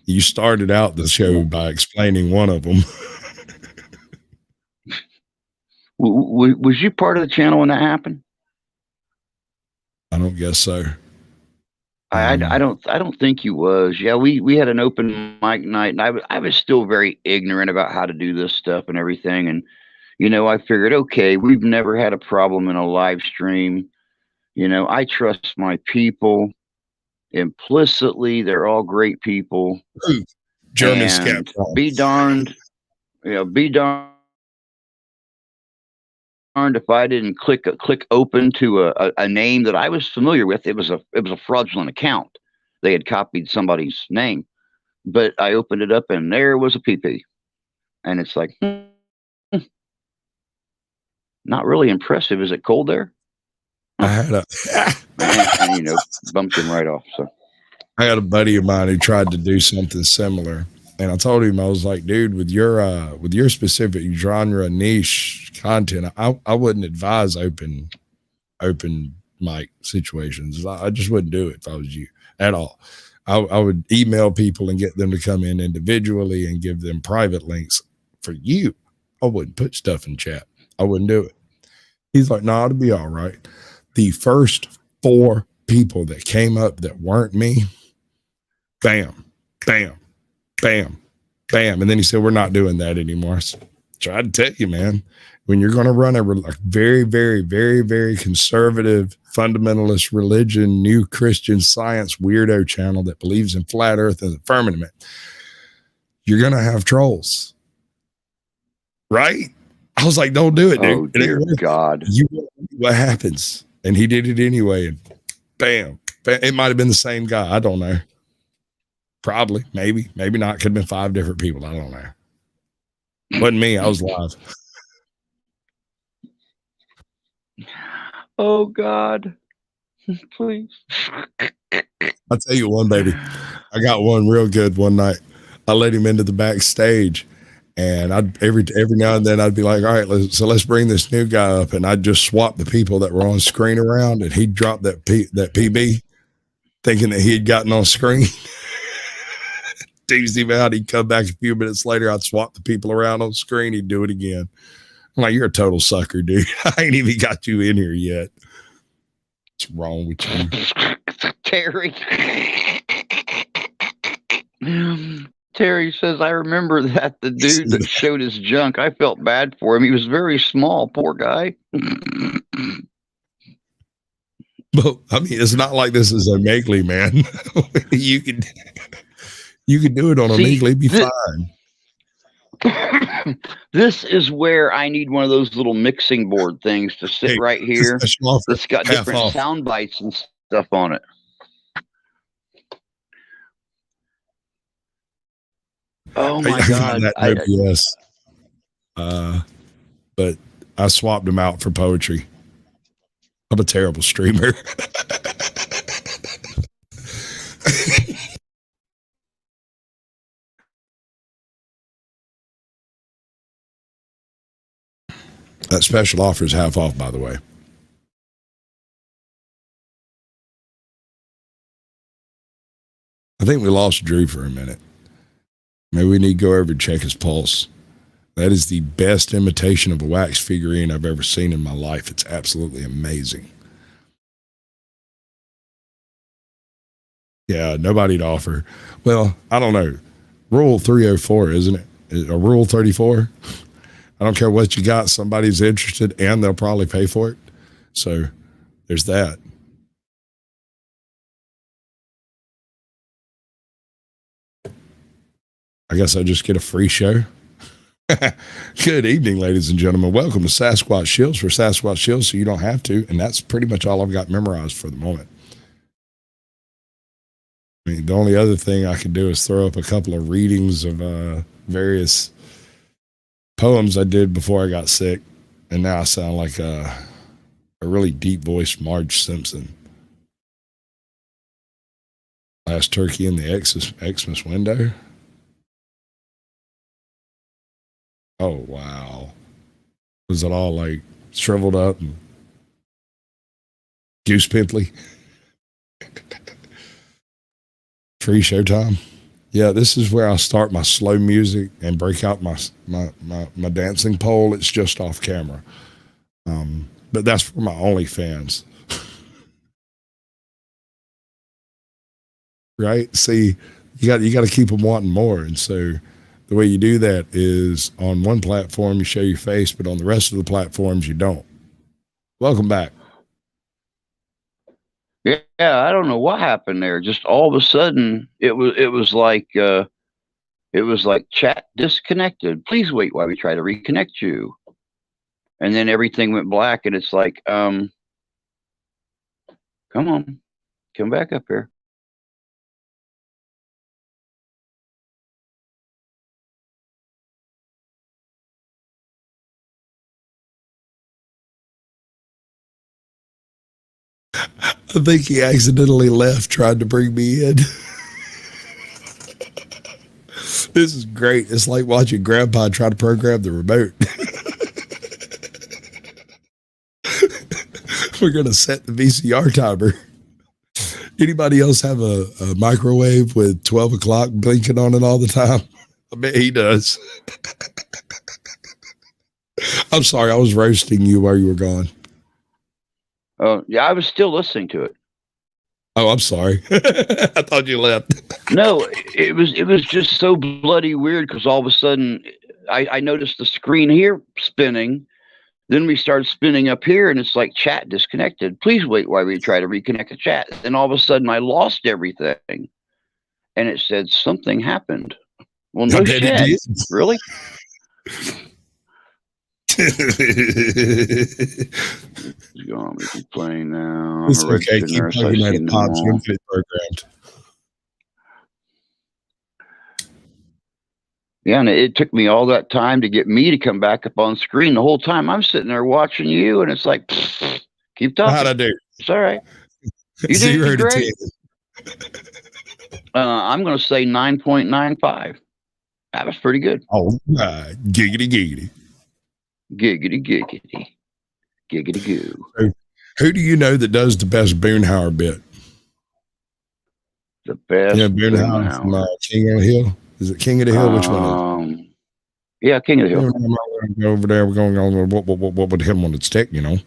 You started out the show by explaining one of them.
Was you part of the channel when that happened?
I don't guess so.
I don't think you was. Yeah, we had an open mic night, and I was still very ignorant about how to do this stuff and everything. And I figured, okay, we've never had a problem in a live stream. I trust my people implicitly. They're all great people.
German scout.
Be darned, be darned if I didn't click open to a name that I was familiar with. It was a fraudulent account. They had copied somebody's name, but I opened it up and there was a PP, and it's like, not really impressive. Is it cold there?
I had
and bumped him right off. So
I had a buddy of mine who tried to do something similar, and I told him, I was like, dude, with your specific genre niche content, I wouldn't advise open mic situations. I just wouldn't do it if I was you at all. I would email people and get them to come in individually and give them private links for you. I wouldn't put stuff in chat. I wouldn't do it. He's like, no, it'll be all right. The first 4 people that came up that weren't me, bam, bam, bam, bam. And then he said, we're not doing that anymore. So I tried to tell you, man, when you're going to run a very, very, very, very conservative, fundamentalist religion, new Christian Science weirdo channel that believes in flat earth and the firmament, you're going to have trolls. Right? I was like, don't do it, dude.
Oh, dear God.
What happens? And he did it anyway. And bam, bam. It might have been the same guy. I don't know. Probably, maybe not. Could have been 5 different people. I don't know. Wasn't me. I was live.
Oh God, please.
I'll tell you one, baby. I got one real good one night. I let him into the backstage, And I'd every now and then I'd be like, all right, let's bring this new guy up, and I'd just swap the people that were on screen around, and he'd drop that PB, thinking that he had gotten on screen. Teased him out. He'd come back a few minutes later. I'd swap the people around on screen. He'd do it again. I'm like, you're a total sucker, dude. I ain't even got you in here yet. What's wrong with you,
Terry? Terry says, I remember that the dude that showed his junk, I felt bad for him. He was very small, poor guy.
But I mean, it's not like this is Omegle, man. you can do it on Omegle, be fine.
This is where I need one of those little mixing board things to sit right here. That's got different sound bites and stuff on it. Oh my God!
Yes, but I swapped them out for poetry. I'm a terrible streamer. That special offer is half off, by the way. I think we lost Drew for a minute. Maybe we need to go over and check his pulse. That is the best imitation of a wax figurine I've ever seen in my life. It's absolutely amazing. Yeah, nobody to offer. Well, I don't know. Rule 304, isn't it? A rule 34? I don't care what you got. Somebody's interested and they'll probably pay for it. So there's that. I guess I just get a free show. Good evening, ladies and gentlemen. Welcome to Sasquatch Shields for Sasquatch Shields, so you don't have to. And that's pretty much all I've got memorized for the moment. I mean, the only other thing I could do is throw up a couple of readings of various poems I did before I got sick. And now I sound like a really deep-voiced Marge Simpson. Last turkey in the Xmas window. Oh, wow. Was it all like shriveled up and goose pimply? Free showtime. Yeah, this is where I start my slow music and break out my dancing pole. It's just off camera. But that's for my OnlyFans. Right? See, you got to keep them wanting more. And so the way you do that is on one platform you show your face, but on the rest of the platforms you don't. Welcome back.
Yeah, I don't know what happened there. Just all of a sudden, it was like chat disconnected. Please wait while we try to reconnect you. And then everything went black, and it's like, come on, come back up here.
I think he accidentally left, tried to bring me in. This is great. It's like watching Grandpa try to program the remote. We're going to set the VCR timer. Anybody else have a microwave with 12 o'clock blinking on it all the time? I bet he does. I'm sorry, I was roasting you while you were gone.
Oh, yeah, I was still listening to it.
Oh, I'm sorry. I thought you left.
No, it was just so bloody weird because all of a sudden I noticed the screen here spinning. Then we started spinning up here, and it's like chat disconnected. Please wait while we try to reconnect the chat. Then all of a sudden I lost everything, and it said something happened. Well, no shit. Really? You want me to be playing now?
It's okay. Keep plugging that in pops. You'll get it programmed.
Yeah, and it took me all that time to get me to come back up on screen. The whole time I'm sitting there watching you, and it's like, keep talking.
How'd I do?
It's all right. You
0
did great. I'm going to say 9.95 That was pretty good.
All right. Giggity, giggity.
Giggity, giggity. Giggity goo.
So, who do you know that does the best Boonhauer bit?
The best
Boonhauer from
Boomhauer.
King of the Hill. Is it King of the Hill? Which one is it?
Yeah, King of the Hill.
Over there, we're going on what would him on its stick,
Yep.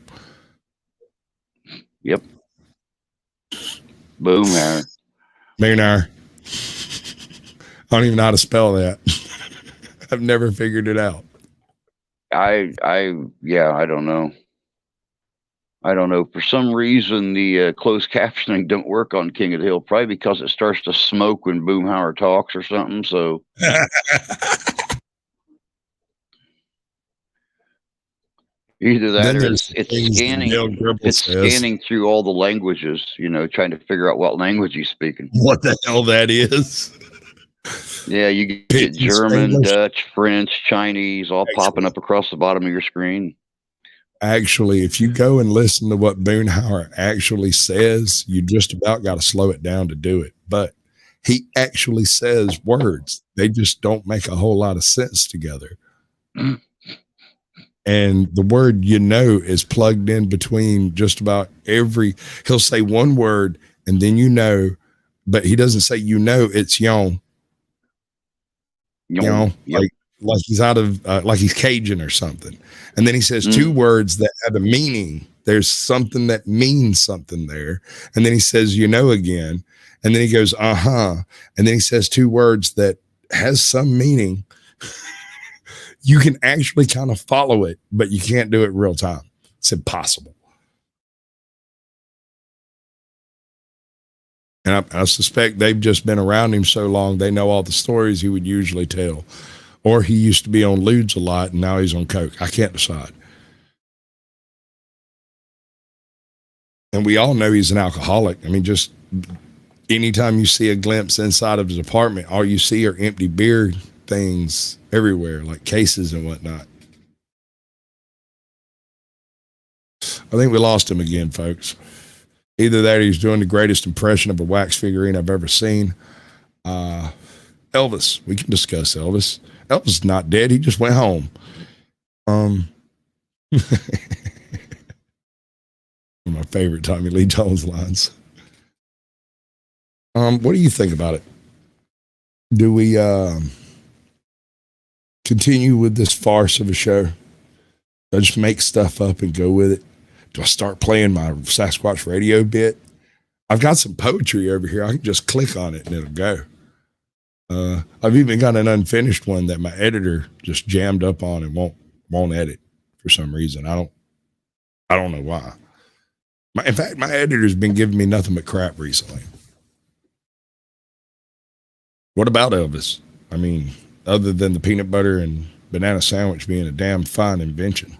Boomhauer.
Boonhauer. I don't even know how to spell that. I've never figured it out.
I don't know. I don't know. For some reason, the closed captioning don't work on King of the Hill. Probably because it starts to smoke when Boomhauer talks or something. So either that or it's scanning through all the languages, trying to figure out what language he's speaking.
What the hell that is?
Yeah, you get German, Spanish, Dutch, French, Chinese, all popping up across the bottom of your screen.
Actually, if you go and listen to what Boonhauer actually says, you just about got to slow it down to do it. But he actually says words. They just don't make a whole lot of sense together. And the word is plugged in between just about he'll say one word and then but he doesn't say it's yon.
Yep.
Like he's out of like he's Cajun or something. And then he says two words that have a meaning. There's something that means something there. And then he says, again. And then he goes, and then he says two words that has some meaning. You can actually kind of follow it, but you can't do it real time. It's impossible. And I suspect they've just been around him so long, they know all the stories he would usually tell. Or he used to be on lewds a lot, and now he's on coke. I can't decide. And we all know he's an alcoholic. I mean, just anytime you see a glimpse inside of his apartment, all you see are empty beer things everywhere, like cases and whatnot. I think we lost him again, folks. Either that or he's doing the greatest impression of a wax figurine I've ever seen. Elvis. We can discuss Elvis. Elvis is not dead. He just went home. My favorite Tommy Lee Jones lines. What do you think about it? Do we continue with this farce of a show? Do I just make stuff up and go with it? Do I start playing my Sasquatch radio bit? I've got some poetry over here. I can just click on it and it'll go. I've even got an unfinished one that my editor just jammed up on and won't edit for some reason. I don't know why. In fact, my editor's been giving me nothing but crap recently. What about Elvis? I mean, other than the peanut butter and banana sandwich being a damn fine invention.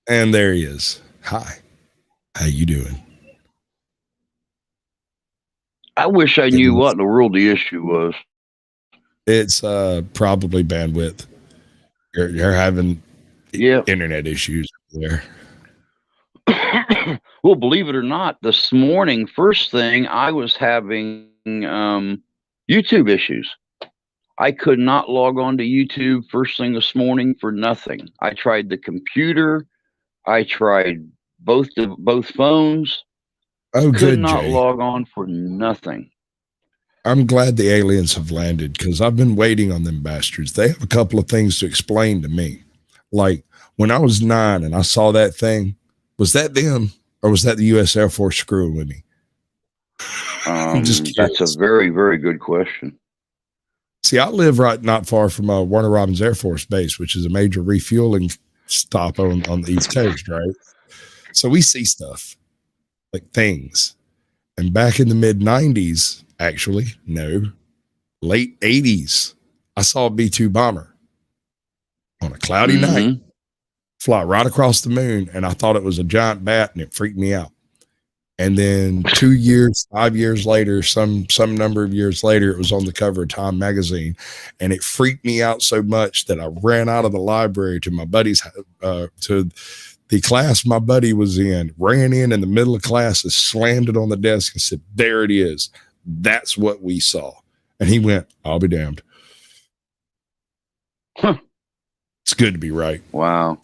And there he is. Hi. How you doing?
I wish I knew what in the world the issue was.
It's probably bandwidth. You're having internet issues there.
Well, believe it or not, this morning, first thing, I was having YouTube issues. I could not log on to YouTube first thing this morning for nothing. I tried the computer. I tried both phones. Could not log on for nothing.
I'm glad the aliens have landed because I've been waiting on them bastards. They have a couple of things to explain to me. Like when I was 9 and I saw that thing, was that them or was that the U.S. Air Force screwing with me?
That's a very, very good question.
See, I live not far from Warner Robins Air Force Base, which is a major refueling stop on the East Coast, right? So we see stuff like things. And back in the mid 90s, actually, no, late 80s, I saw a B-2 bomber on a cloudy night fly right across the moon. And I thought it was a giant bat and it freaked me out. And then 2 years, 5 years later, some number of years later, it was on the cover of Time magazine, and it freaked me out so much that I ran out of the library to my buddy's, to the class my buddy was in, ran in the middle of class and slammed it on the desk and said, "There it is. That's what we saw." And he went, "I'll be damned."
Huh.
It's good to be right.
Wow.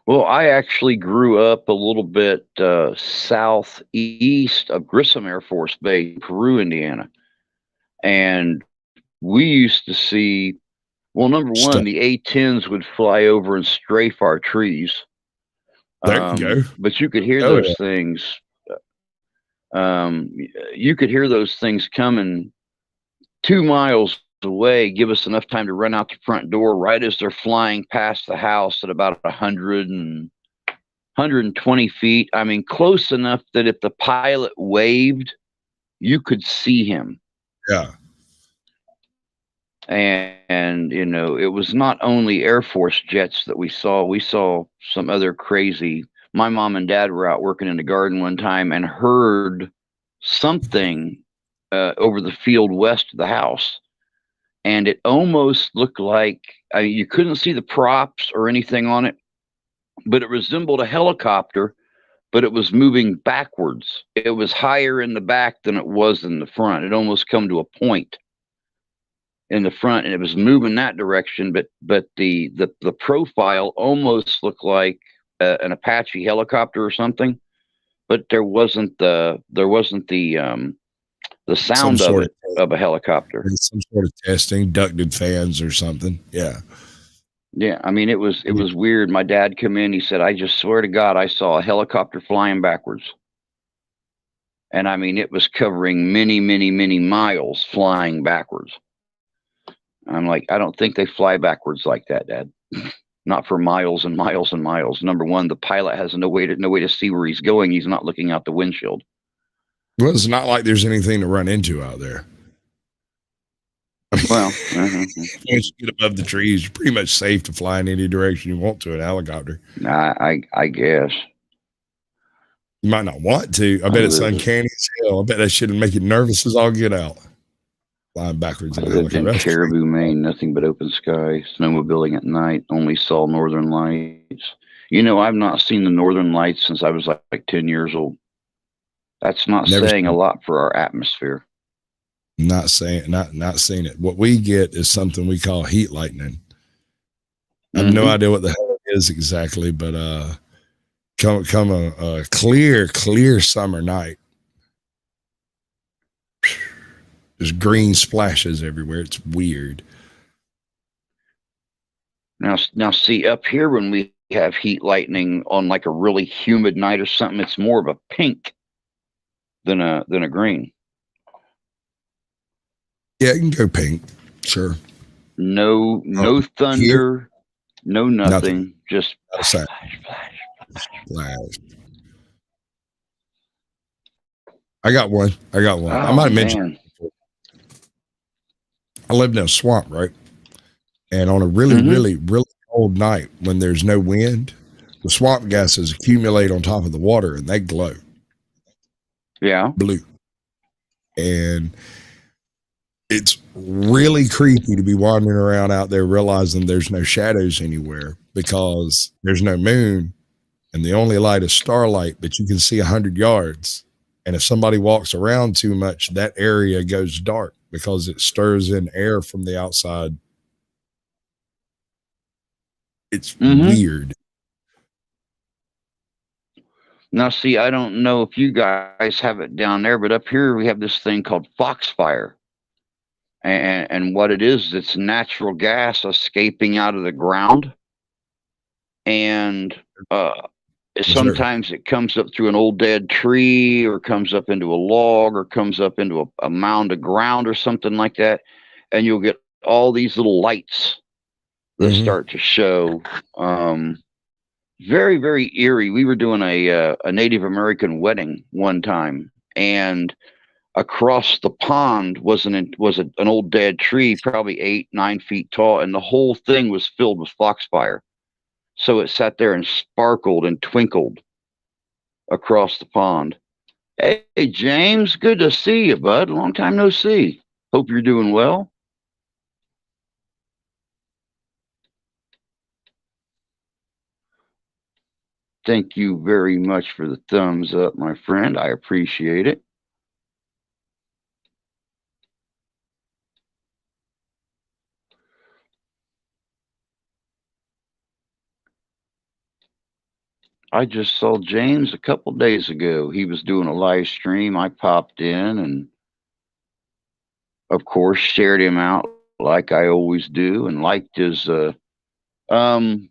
Well, I actually grew up a little bit southeast of Grissom Air Force Base, Peru, Indiana. And we used to see, well, number one,
Stuff.
the A-10s would fly over and strafe our trees.
There you go.
But you could hear
Oh yeah.
those things. Um, you could hear those things coming 2 miles away, give us enough time to run out the front door right as they're flying past the house at about 120 feet. I mean, close enough that if the pilot waved, you could see him.
Yeah.
And it was not only Air Force jets that we saw some other crazy. My mom and dad were out working in the garden one time and heard something over the field west of the house, and it almost looked like, I mean, you couldn't see the props or anything on it, but it resembled a helicopter, but it was moving backwards. It was higher in the back than it was in the front. It almost come to a point in the front, and it was moving that direction, but the profile almost looked like an Apache helicopter or something, but there wasn't the
Some
sound of
sort
it
of
of a helicopter.
some sort of testing, ducted fans or something. Yeah.
Yeah, I mean, it was weird. My dad come in, he said, "I just swear to God, I saw a helicopter flying backwards." And I mean, it was covering many, many, many miles flying backwards. I'm like, I don't think they fly backwards like that, Dad. Not for miles and miles and miles. Number one, the pilot has no way to see where he's going. He's not looking out the windshield.
Well, it's not like there's anything to run into out there.
Well,
Once you get above the trees, you're pretty much safe to fly in any direction you want to an helicopter.
I guess.
You might not want to. I bet it's
I
uncanny as hell. I bet that shit would make you nervous as all get out. Flying backwards in a
lived in
helicopter. That's crazy.
Caribou, Maine. Nothing but open sky. Snowmobiling at night. Only saw northern lights. I've not seen the northern lights since I was like 10 years old. That's not
Never
saying a
seen,
lot for our atmosphere.
not seen it. What we get is something we call heat lightning. I have no
Hmm.
idea what the hell it is exactly, but come a clear summer night. There's green splashes everywhere. It's weird.
Now, see up here when we have heat lightning on like a really humid night or something, it's more of a pink than a green.
Yeah, you can go pink. Sure.
No,
Oh,
no
here,
thunder, no
nothing.
nothing, just
Not a
flash,
sound.
flash, flash.
Splash. I got one. I might
Oh
have mentioned
man.
it before. I lived in a swamp, right? And on a really,
Hmm.
really, really cold night when there's no wind, the swamp gases accumulate on top of the water and they glow
Yeah.
blue. And it's really creepy to be wandering around out there realizing there's no shadows anywhere because there's no moon and the only light is starlight, but you can see 100 yards. And if somebody walks around too much, that area goes dark because it stirs in air from the outside. It's
Hmm.
weird.
Now, see, I don't know if you guys have it down there, but up here we have this thing called foxfire. And what it is, it's natural gas escaping out of the ground. And
Yes, sir.
sometimes it comes up through an old dead tree or comes up into a log or comes up into a mound of ground or something like that. And you'll get all these little lights that
Mm-hmm.
start to show. Very, very eerie. We were doing a Native American wedding one time, and across the pond was an old dead tree, probably 8, 9 feet tall, and the whole thing was filled with foxfire. So it sat there and sparkled and twinkled across the pond. Hey, James, good to see you, bud. Long time no see. Hope you're doing well. Thank you very much for the thumbs up, my friend. I appreciate it. I just saw James a couple days ago. He was doing a live stream. I popped in and, of course, shared him out like I always do and liked his um,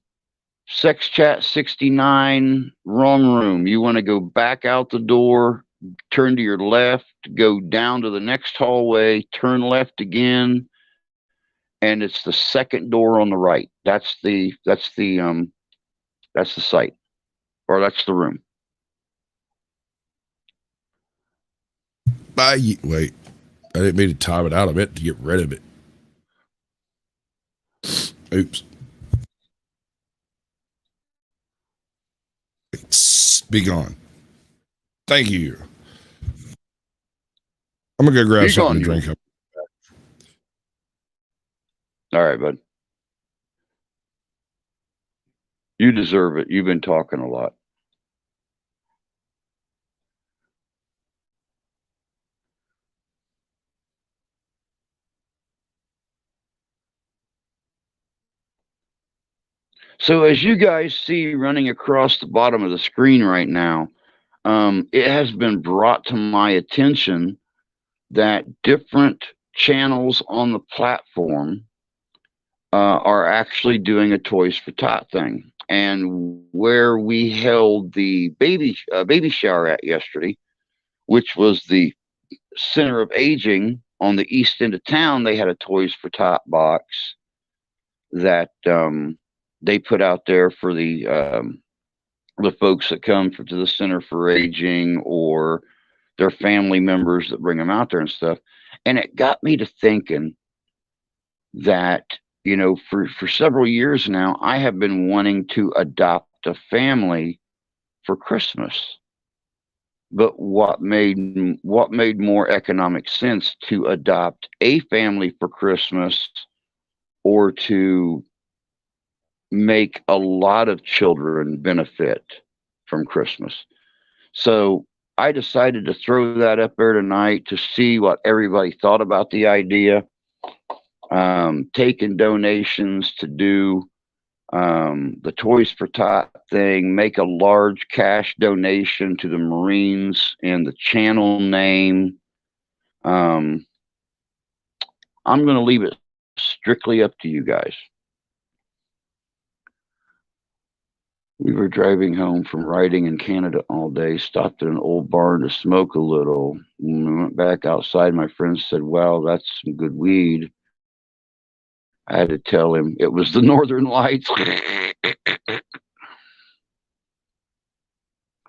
Sex Chat 69 wrong room. You want to go back out the door, turn to your left, go down to the next hallway, turn left again, and it's the second door on the right. That's the site, or that's the room.
Wait, I didn't mean to time it out. I meant to get rid of it. Oops. Be gone. Thank you. I'm gonna go grab
Be
something
gone,
to
you.
drink. Up.
All right, bud. You deserve it. You've been talking a lot. So, as you guys see running across the bottom of the screen right now, it has been brought to my attention that different channels on the platform are actually doing a Toys for Tot thing. And where we held the baby shower at yesterday, which was the center of aging on the east end of town, they had a Toys for Tot box that they put out there for the folks that come to the center for aging or their family members that bring them out there and stuff. And it got me to thinking that, for several years now, I have been wanting to adopt a family for Christmas. But what made more economic sense, to adopt a family for Christmas or to make a lot of children benefit from Christmas? So I decided to throw that up there tonight to see what everybody thought about the idea. Taking donations to do the Toys for Tot thing, make a large cash donation to the Marines and the channel name. Um, I'm going to leave it strictly up to you guys. We were driving home from riding in Canada all day, stopped at an old barn to smoke a little. When we went back outside, my friend said, "Wow, that's some good weed." I had to tell him it was the Northern Lights.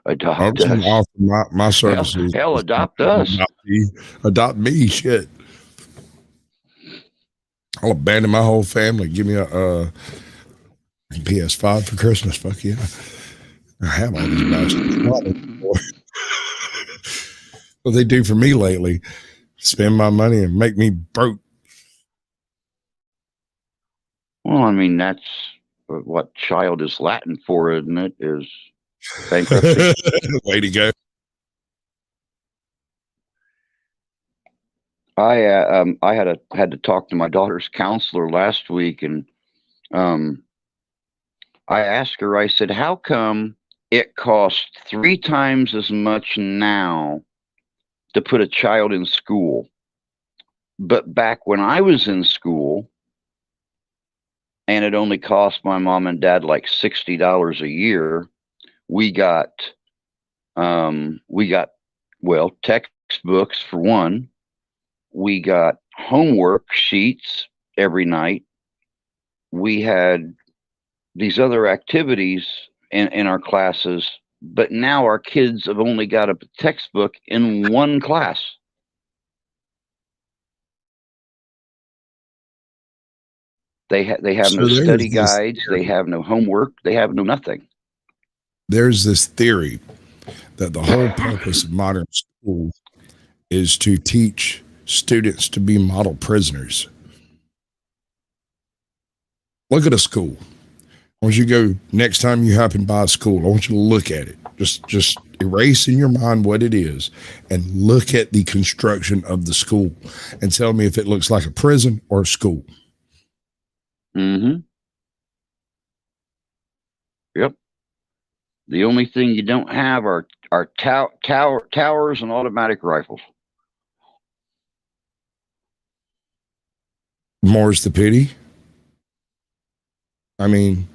Adopt
I'm
us.
off my
Hell,
services.
hell, adopt us.
Adopt me. Adopt me. Shit. I'll abandon my whole family. Give me a PS5 for Christmas. Fuck yeah. I have all these bastards. What they do for me lately, spend my money and make me broke.
Well, I mean, that's what child is Latin for, isn't it? Is bankruptcy.
Way to go.
I had to talk to my daughter's counselor last week, and um, I asked her. I said, "How come it costs 3 times as much now to put a child in school, but back when I was in school, and it only cost my mom and dad like $60 a year, we got we got well textbooks for one." We got homework sheets every night. We had these other activities in our classes, but now our kids have only got a textbook in one class. They have no
So
study guides. They have no homework. They have no nothing.
there's this theory that the whole purpose of modern school is to teach students to be model prisoners. Look at a school. I want you to go next time you happen by a school. I want you to look at it. Just erase in your mind what it is and look at the construction of the school and tell me if it looks like a prison or a school.
Mm-hmm. Yep. The only thing you don't have are towers and automatic rifles.
More's the pity. I mean,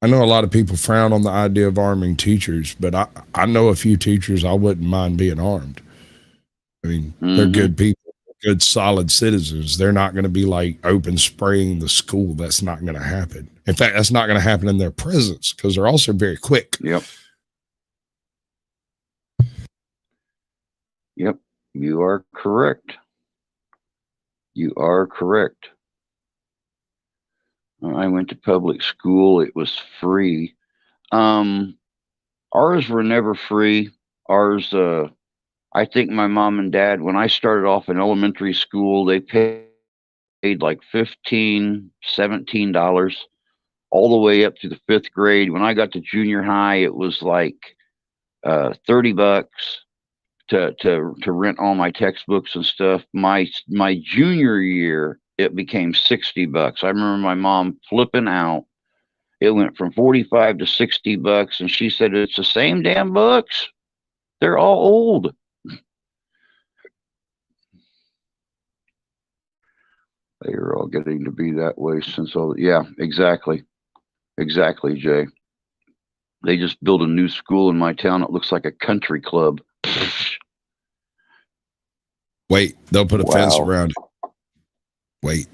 I know a lot of people frown on the idea of arming teachers, but I know a few teachers I wouldn't mind being armed. I mean, they're
Mm-hmm.
good people, good, solid citizens. They're not going to be like open spraying the school. That's not going to happen. In fact, that's not going to happen in their presence because they're also very quick.
Yep. Yep. You are correct. You are correct. I went to public school. It was free. Um, Ours were never free. Ours, I think my mom and dad, when I started off in elementary school, they paid like $15, $17 all the way up to the fifth grade. When I got to junior high, it was like $30 to rent all my textbooks and stuff. My junior year, it became $60. I remember my mom flipping out. It went from 45 to $60, and she said it's the same damn books. They're all old. They are all getting to be that way since all. Yeah, exactly, exactly, Jay. They just built a new school in my town. It looks like a country club.
Wait, they'll put a fence
Wow.
around it. Wait,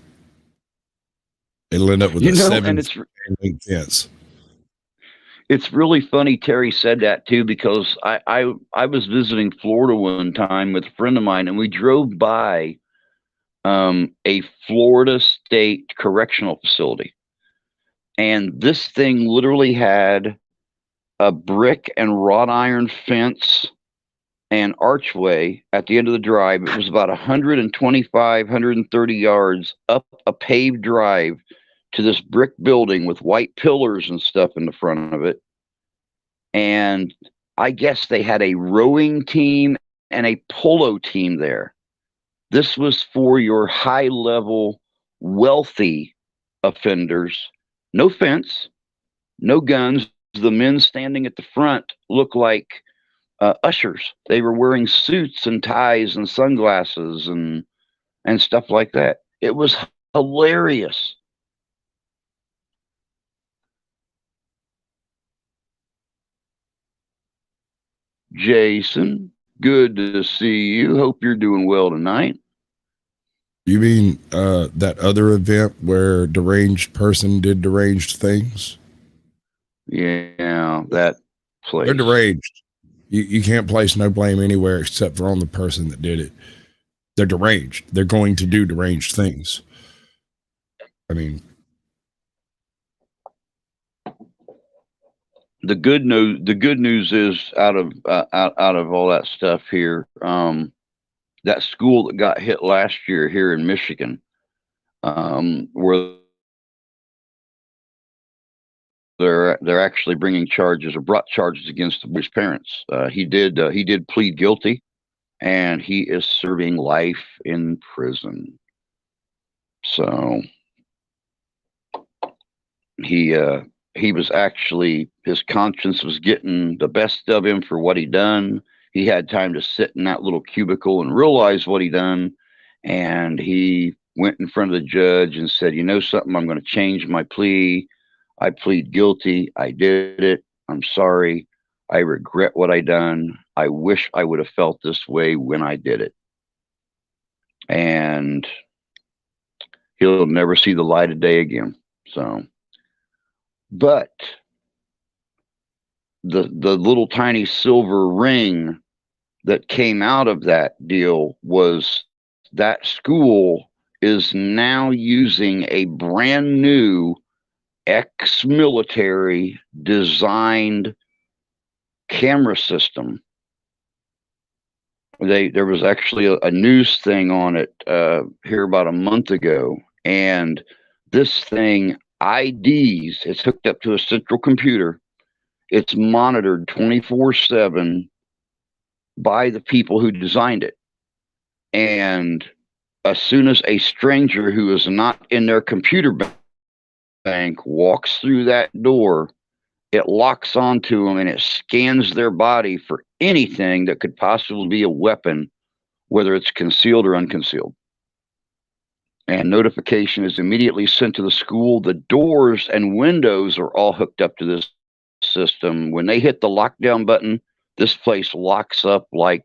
it'll end up with
You
a
know, and
7 link fence.
it's really funny Terry said that too, because I was visiting Florida one time with a friend of mine, and we drove by a Florida State correctional facility, and this thing literally had a brick and wrought iron fence and archway at the end of the drive. It was about 125, 130 yards up a paved drive to this brick building with white pillars and stuff in the front of it. And I guess they had a rowing team and a polo team there. This was for your high level, wealthy offenders. No fence, no guns. The men standing at the front looked like ushers. They were wearing suits and ties and sunglasses and stuff like that. It was hilarious. Jason, good to see you. Hope you're doing well tonight.
You mean that other event where deranged person did deranged things?
Yeah, that
They're
place.
deranged. You can't place no blame anywhere except for on the person that did it. They're deranged. They're going to do deranged things. I mean,
The good news is out of all that stuff here, that school that got hit last year here in Michigan, where they're actually bringing charges or brought charges against the boy's parents. He did plead guilty, and he is serving life in prison. So he uh, he was actually, his conscience was getting the best of him for what he done. He had time to sit in that little cubicle and realize what he done, and he went in front of the judge and said, "You know something? I'm going to change my plea. I plead guilty. I did it. I'm sorry. I regret what I done. I wish I would have felt this way when I did it." And he'll never see the light of day again. So, but the little tiny silver ring that came out of that deal was that school is now using a brand new ex-military designed camera system. There was actually a news thing on it here about a month ago, and this thing IDs. It's hooked up to a central computer. It's monitored 24/7 by the people who designed it. And as soon as a stranger who is not in their computer bank walks through that door, it locks onto them and it scans their body for anything that could possibly be a weapon, whether it's concealed or unconcealed. And notification is immediately sent to the school. The doors and windows are all hooked up to this system. When they hit the lockdown button, this place locks up like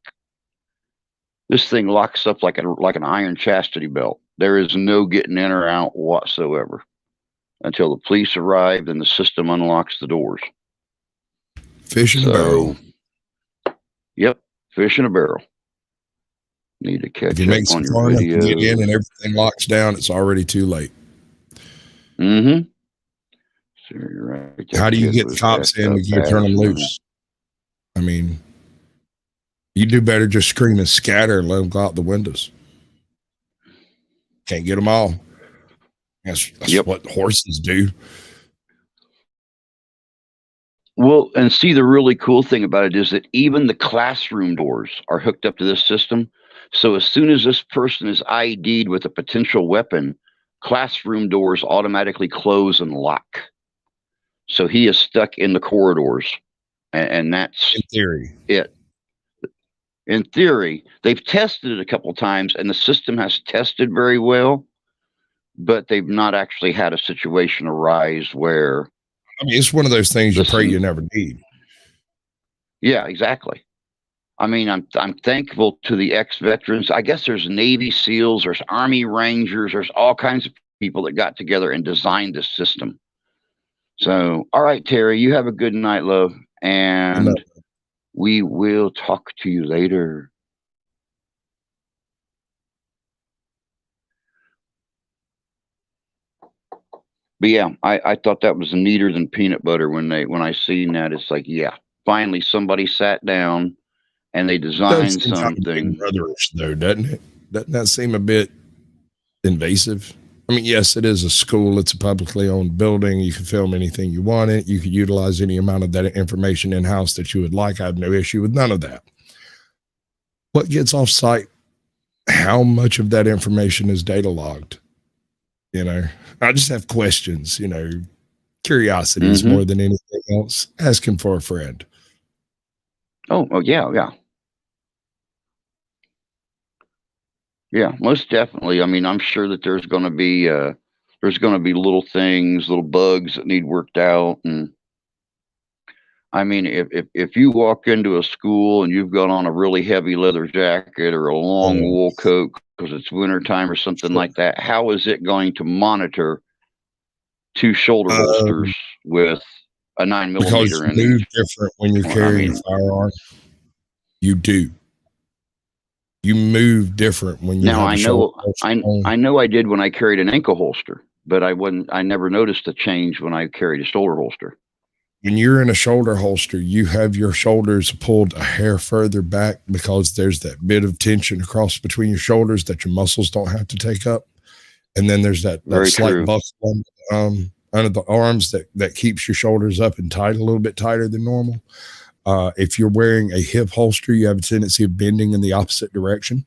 like an iron chastity belt. There is no getting in or out whatsoever until the police arrive and the system unlocks the doors.
Fish in a barrel.
Yep, fish in a barrel. Need to catch
If he
up
makes
on
it
your
far enough to
video.
get in and everything locks down, it's already too late.
Mm-hmm. So you're right.
How do you get the cops in to go turn them loose? I mean, you do better just scream and scatter and let them go out the windows. Can't get them all. That's what horses do.
Well, and see, the really cool thing about it is that even the classroom doors are hooked up to this system. So as soon as this person is ID'd with a potential weapon, classroom doors automatically close and lock. So he is stuck in the corridors, and that's
in theory.
It. In theory, they've tested it a couple of times, and the system has tested very well, but they've not actually had a situation arise where.
I mean, it's one of those things you pray you never need.
Yeah, exactly. I mean, I'm thankful to the ex-veterans. I guess there's Navy SEALs, there's Army Rangers, there's all kinds of people that got together and designed this system. So, all right, Terry, you have a good night, love, and we will talk to you later. But yeah, I thought that was neater than peanut butter when I seen that. It's like, yeah, finally somebody sat down and they designed something.
Brotherish, though, doesn't it? Doesn't that seem a bit invasive? I mean, yes, it is a school. It's a publicly owned building. You can film anything you want in it. You can utilize any amount of that information in-house that you would like. I have no issue with none of that. What gets off site? How much of that information is data logged? You know, I just have questions, curiosities more than anything else. Asking for a friend.
Oh yeah. Yeah, most definitely. I mean, I'm sure that there's going to be little things, little bugs that need worked out. And I mean, if you walk into a school and you've got on a really heavy leather jacket or a long wool coat because it's wintertime or something like that, how is it going to monitor 2 shoulder holsters with a 9mm?
Because you move different when you're carrying a firearm. You do. You move different when you
now.
Have
I know I did when I carried an ankle holster, but I never noticed a change when I carried a shoulder holster.
When you're in a shoulder holster, you have your shoulders pulled a hair further back because there's that bit of tension across between your shoulders that your muscles don't have to take up. And then there's that slight buckle under the arms that keeps your shoulders up and tight, a little bit tighter than normal. If you're wearing a hip holster, you have a tendency of bending in the opposite direction.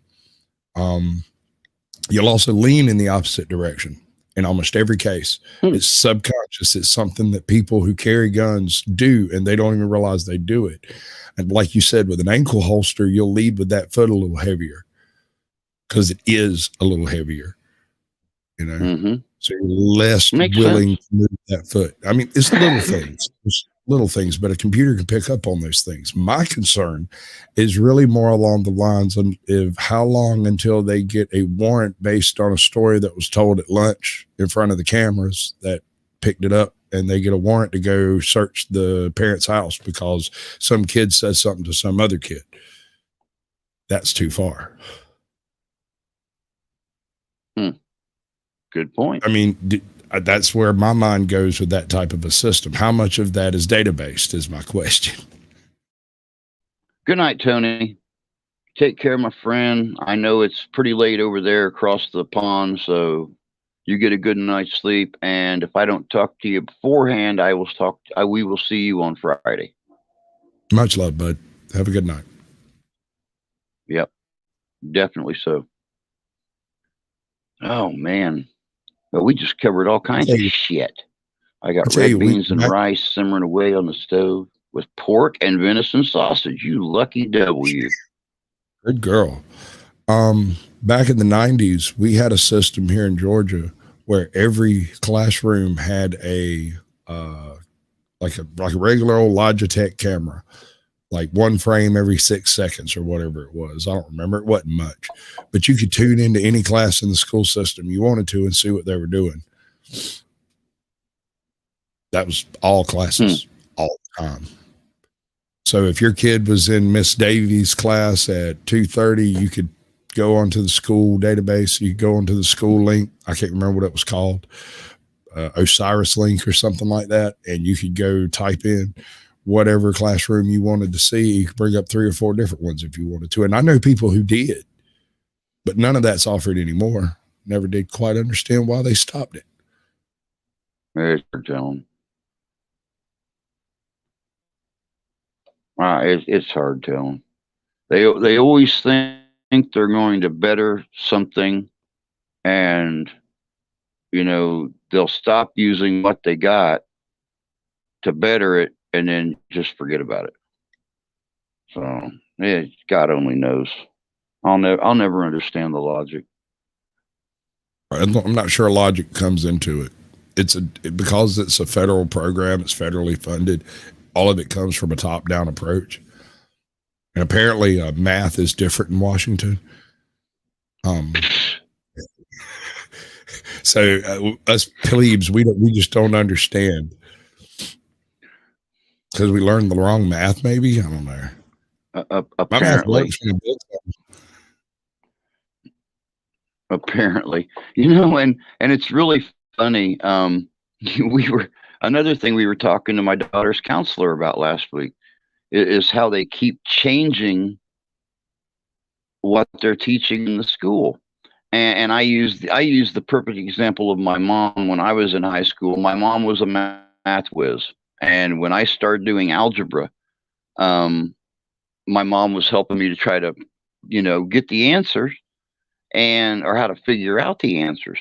You'll also lean in the opposite direction in almost every case. It's subconscious. It's something that people who carry guns do, and they don't even realize they do it. And like you said, with an ankle holster, you'll lead with that foot a little heavier because it is a little heavier, So you're less willing to move that foot. I mean, it's little things, but a computer can pick up on those things. My concern is really more along the lines of how long until they get a warrant based on a story that was told at lunch in front of the cameras that picked it up, and they get a warrant to go search the parent's house because some kid says something to some other kid. That's too far.
Good point.
I mean, that's where my mind goes with that type of a system. How much of that is data-based is my question.
Good night, Tony. Take care, my friend. I know it's pretty late over there across the pond, so you get a good night's sleep. And if I don't talk to you beforehand, we will see you on Friday.
Much love, bud. Have a good night.
Yep, definitely so. Oh, man. But we just covered all kinds of shit. I
I
got
tell
red
you, we
beans and
back.
rice simmering away on the stove with pork and venison sausage. You lucky devil, you.
Good girl. Back in the '90s, we had a system here in Georgia where every classroom had a uh, like a regular old Logitech camera, like one frame every 6 seconds or whatever it was. I don't remember. It wasn't much, but you could tune into any class in the school system you wanted to and see what they were doing. That was all classes, all the time. So if your kid was in Miss Davies' class at 2:30, you could go onto the school database. You could go onto the school link. I can't remember what it was called, Osiris link or something like that, and you could go type in whatever classroom you wanted to see. You could bring up 3 or 4 different ones if you wanted to. And I know people who did, but none of that's offered anymore. Never did quite understand why they stopped it.
It's hard telling. It's hard telling. They always think they're going to better something, and they'll stop using what they got to better it, and then just forget about it. So yeah, God only knows. I'll never understand the logic.
I'm not sure logic comes into it. Because it's a federal program, it's federally funded. All of it comes from a top-down approach, and apparently, math is different in Washington. So us plebes, we just don't understand because we learned the wrong math. Maybe I don't know. My math
Apparently,
works when I build
apparently, and it's really funny. We were Another thing we were talking to my daughter's counselor about last week is how they keep changing what they're teaching in the school. And I use the perfect example of my mom when I was in high school. My mom was a math whiz, and when I started doing algebra, um, my mom was helping me to try to, get the answers or how to figure out the answers.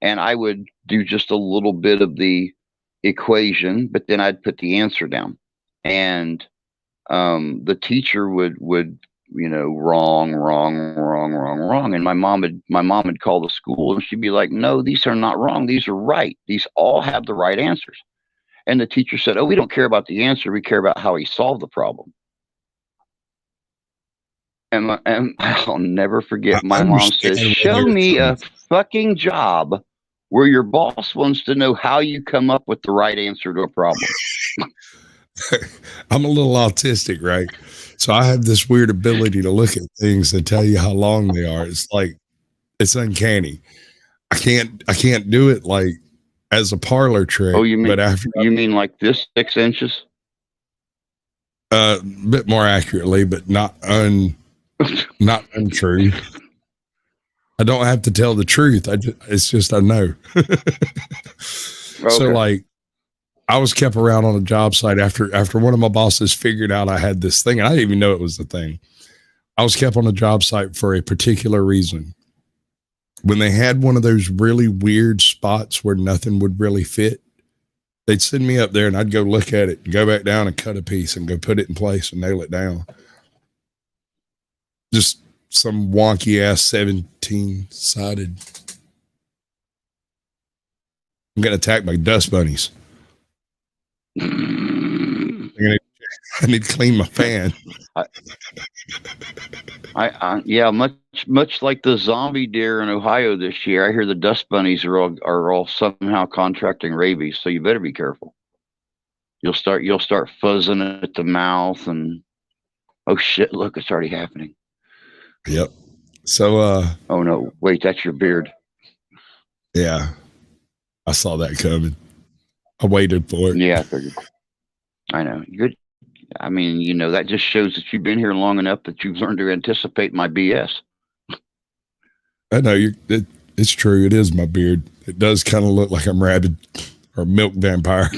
And I would do just a little bit of the equation, but then I'd put the answer down. And the teacher would wrong, wrong, wrong, wrong, wrong. And my mom would call the school, and she'd be like, no, these are not wrong, these are right, these all have the right answers. And the teacher said, oh, we don't care about the answer, we care about how he solved the problem. And I'll never forget,
I
my mom says,
understand where
show
they're
me
coming
a fucking job where your boss wants to know how you come up with the right answer to a problem.
from. I'm a little autistic, right? So I have this weird ability to look at things and tell you how long they are. It's uncanny. I can't do it like as a parlor
Oh,
trick,
you
but
mean
after
you mean like this 6 inches?
a bit more accurately, but not untrue. I don't have to tell the truth. It's just I know. So
Okay.
like I was kept around on a job site after one of my bosses figured out I had this thing, and I didn't even know it was a thing. I was kept on a job site for a particular reason. When they had one of those really weird spots where nothing would really fit, they'd send me up there and I'd go look at it and go back down and cut a piece and go put it in place and nail it down. Just some wonky ass 17 sided. I'm going to attack my dust bunnies. I need to clean my fan.
Yeah, much like the zombie deer in Ohio this year. I hear the dust bunnies are all somehow contracting rabies, so you better be careful. You'll start fuzzing at the mouth, and oh shit, look, it's already happening.
Yep. So,
Oh no, wait, that's your beard.
yeah, I saw that coming. I waited for it.
Yeah, I figured. I know. Good. I mean, that just shows that you've been here long enough that you've learned to anticipate my BS.
I know it's true. It is my beard. It does kind of look like I'm rabid or milk vampire.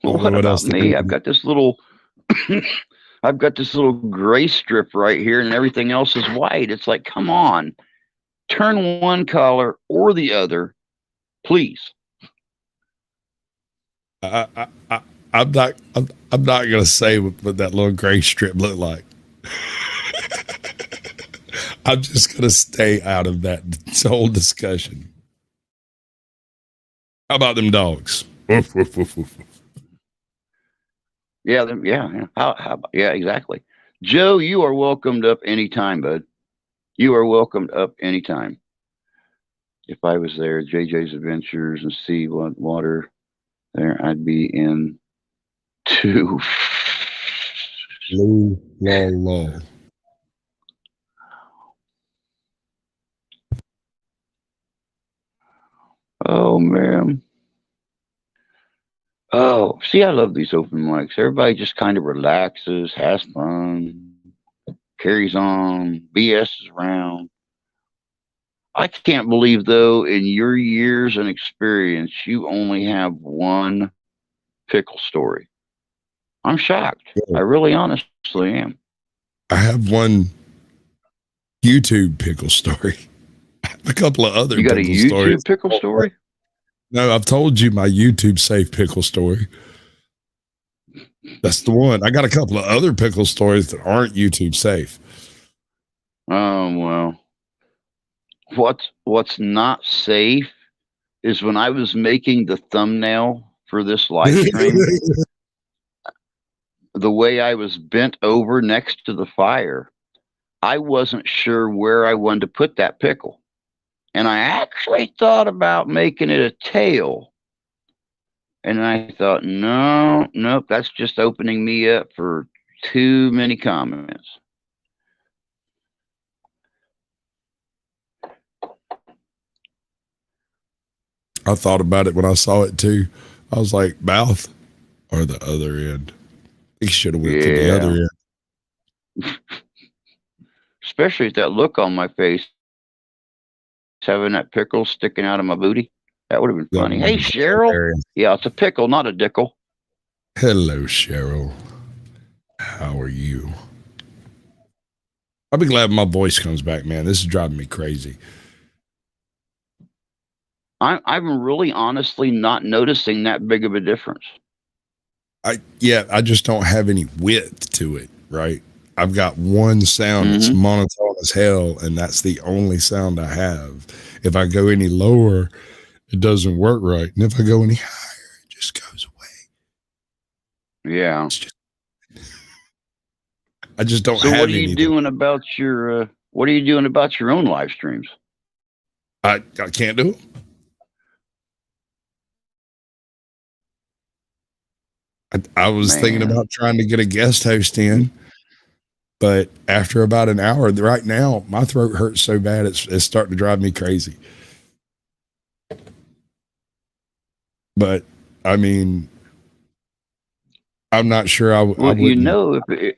Well,
I don't know
what
what
about
else to
me?
do.
I've got this little I've got this little gray strip right here, and everything else is white. It's like, come on, turn one color or the other, Please.
I, I'm not. I'm not gonna say what that little gray strip looked like. I'm just gonna stay out of that whole discussion. How about them dogs? Woof, woof, woof, woof.
Yeah, yeah. Yeah, exactly. Joe, you are welcomed up anytime, bud. You are welcomed up anytime. If I was there, JJ's Adventures and Sea Water, there I'd be in too.
Lol, lol, lol.
Oh man. Oh, see, I love these open mics. Everybody just kind of relaxes, has fun, carries on, BS around. I can't believe, though, in your years and experience, you only have one pickle story. I'm shocked. I really honestly am.
I have one YouTube pickle story. I have a couple of other
You got a
pickle stories.
YouTube pickle story?
No, I've told you my YouTube safe pickle story. That's the one. I got a couple of other pickle stories that aren't YouTube safe.
Oh, well. What's not safe is when I was making the thumbnail for this live stream, the way I was bent over next to the fire, I wasn't sure where I wanted to put that pickle. And I actually thought about making it a tail. And I thought, no, nope, that's just opening me up for too many comments.
I thought about it when I saw it too. I was like, mouth or the other end. He should have went for the other end.
Especially with that look on my face, having that pickle sticking out of my booty. That would have been funny. Hey, Cheryl. Hilarious. Yeah, it's a pickle, not a dickle.
Hello, Cheryl. How are you? I'll be glad my voice comes back, man. This is driving me crazy.
I'm really honestly not noticing that big of a difference.
I just don't have any width to it, right? I've got one sound that's monotone as hell, and that's the only sound I have. If I go any lower, it doesn't work right. And if I go any higher, it just goes away.
Yeah.
I just don't
so
have
what are you
anything.
doing about your what are you doing about your own live streams?
I can't do it. I was thinking about trying to get a guest host in, but after about an hour, right now, my throat hurts so bad, it's starting to drive me crazy. But, I mean, I'm not sure I
well, you know, if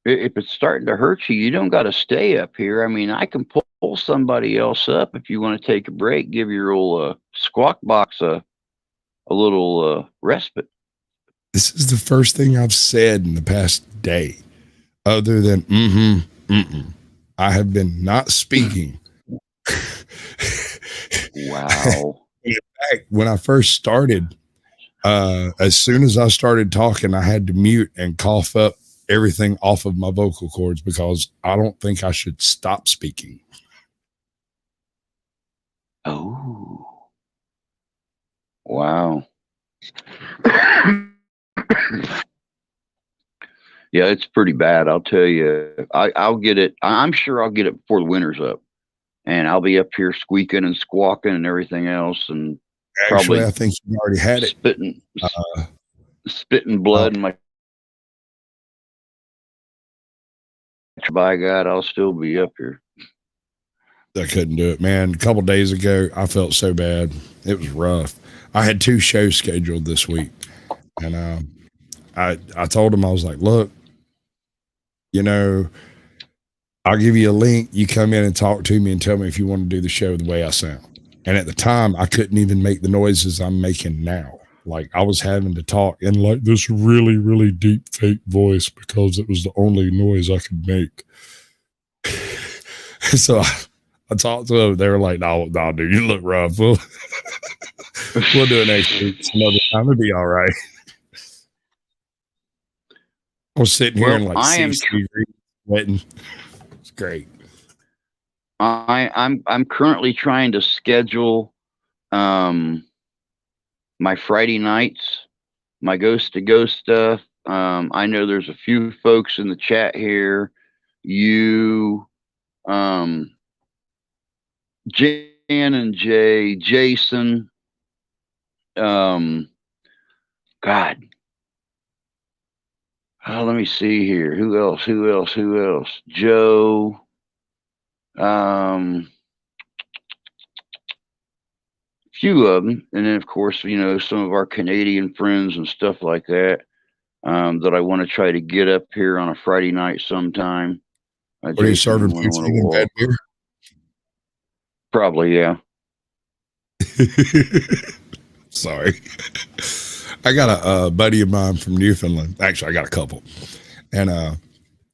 it's starting to hurt you, you don't got to stay up here. I mean, I can pull somebody else up if you want to take a break, give your old squawk box a little respite.
This is the first thing I've said in the past day, other than I have been not speaking.
Wow.
In fact, when I first started, as soon as I started talking, I had to mute and cough up everything off of my vocal cords because I don't think I should stop speaking.
Oh. Wow. Yeah, it's pretty bad. I'll tell you. I'll get it. I'm sure I'll get it before the winter's up, and I'll be up here squeaking and squawking and everything else, and
actually, I think you already had it.
Spitting blood in my. By God, I'll still be up here.
I couldn't do it, man. A couple days ago, I felt so bad. It was rough. I had 2 shows scheduled this week, and I told him, I was like, look, you know, I'll give you a link. You come in and talk to me and tell me if you want to do the show the way I sound. And at the time, I couldn't even make the noises I'm making now. Like, I was having to talk in like this really, really deep fake voice because it was the only noise I could make. So I talked to them. They were like, no, dude, you look rough. We'll do it next week. Some other time. It'll be all right. I was sitting here in
Well,
like 60 degrees, sweating. It's great.
I'm currently trying to schedule my Friday nights, my ghost to ghost stuff. I know there's a few folks in the chat here. You, Jan and Jay, Jason, God. Let me see here. Who else? Joe. Few of them, and then of course, some of our Canadian friends and stuff like that. That I want to try to get up here on a Friday night sometime.
What are you serving? Poutine and bad beer?
Probably, yeah.
Sorry. I got a buddy of mine from Newfoundland. Actually, I got a couple. And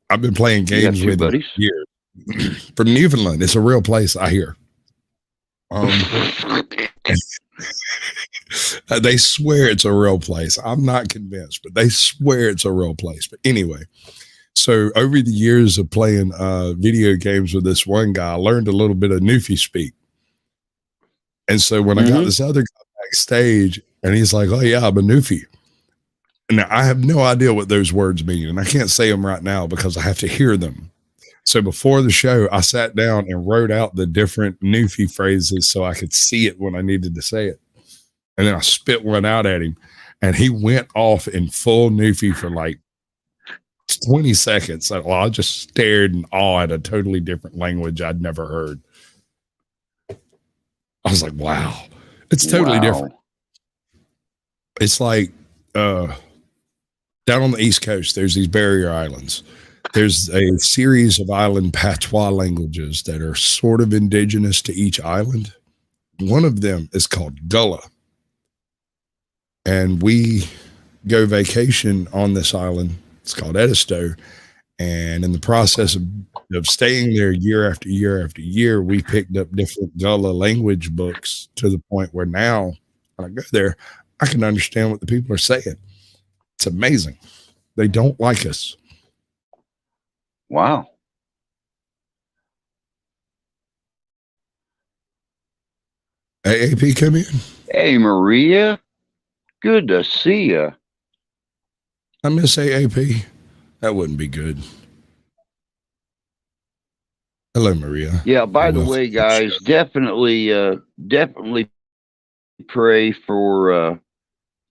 I've been playing games with him for years. From Newfoundland. It's a real place, I hear. They swear it's a real place. I'm not convinced, but they swear it's a real place. But anyway, so over the years of playing video games with this one guy, I learned a little bit of Newfie speak. And so when I got this other guy backstage, and he's like, "Oh yeah, I'm a Newfie." Now I have no idea what those words mean, and I can't say them right now because I have to hear them. So before the show, I sat down and wrote out the different Newfie phrases so I could see it when I needed to say it. And then I spit one out at him, and he went off in full Newfie for like 20 seconds. Well, I just stared in awe at a totally different language I'd never heard. I was like, wow, it's totally different. It's like down on the East Coast, there's these barrier islands. There's a series of island patois languages that are sort of indigenous to each island. One of them is called Gullah. And we go vacation on this island. It's called Edisto. And in the process of staying there year after year after year, we picked up different Gullah language books to the point where now when I go there, I can understand what the people are saying. It's amazing. They don't like us.
Wow.
AAP, come in.
Hey, Maria. Good to see you.
I miss AAP. That wouldn't be good. Hello, Maria.
Yeah, by the way, guys, definitely pray for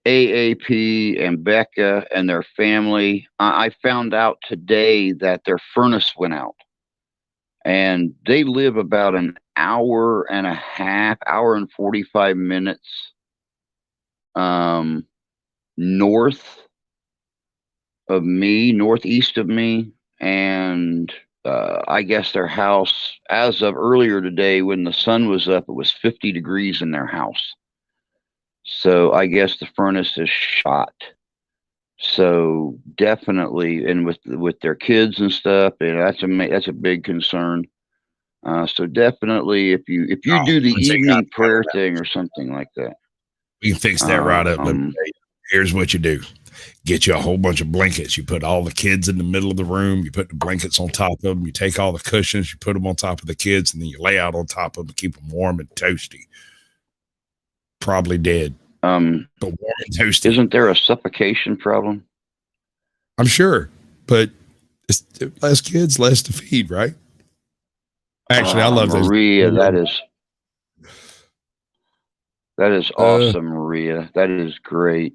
AAP and Becca and their family. I found out today that their furnace went out. And they live about an hour and a half, hour and 45 minutes northeast of me. And I guess their house, as of earlier today, when the sun was up, it was 50 degrees in their house. So I guess the furnace is shot. So definitely, and with their kids and stuff, and that's a big concern. So definitely, if you do the evening prayer thing or something like that,
we can fix that right up. Here's what you do: get you a whole bunch of blankets. You put all the kids in the middle of the room. You put the blankets on top of them. You take all the cushions. You put them on top of the kids, and then you lay out on top of them, keep them warm and toasty. Probably dead. But warm and toasty.
Isn't there a suffocation problem?
I'm sure, but it's less kids, less to feed, right? Actually, I love
Maria. That is awesome, Maria. That is great.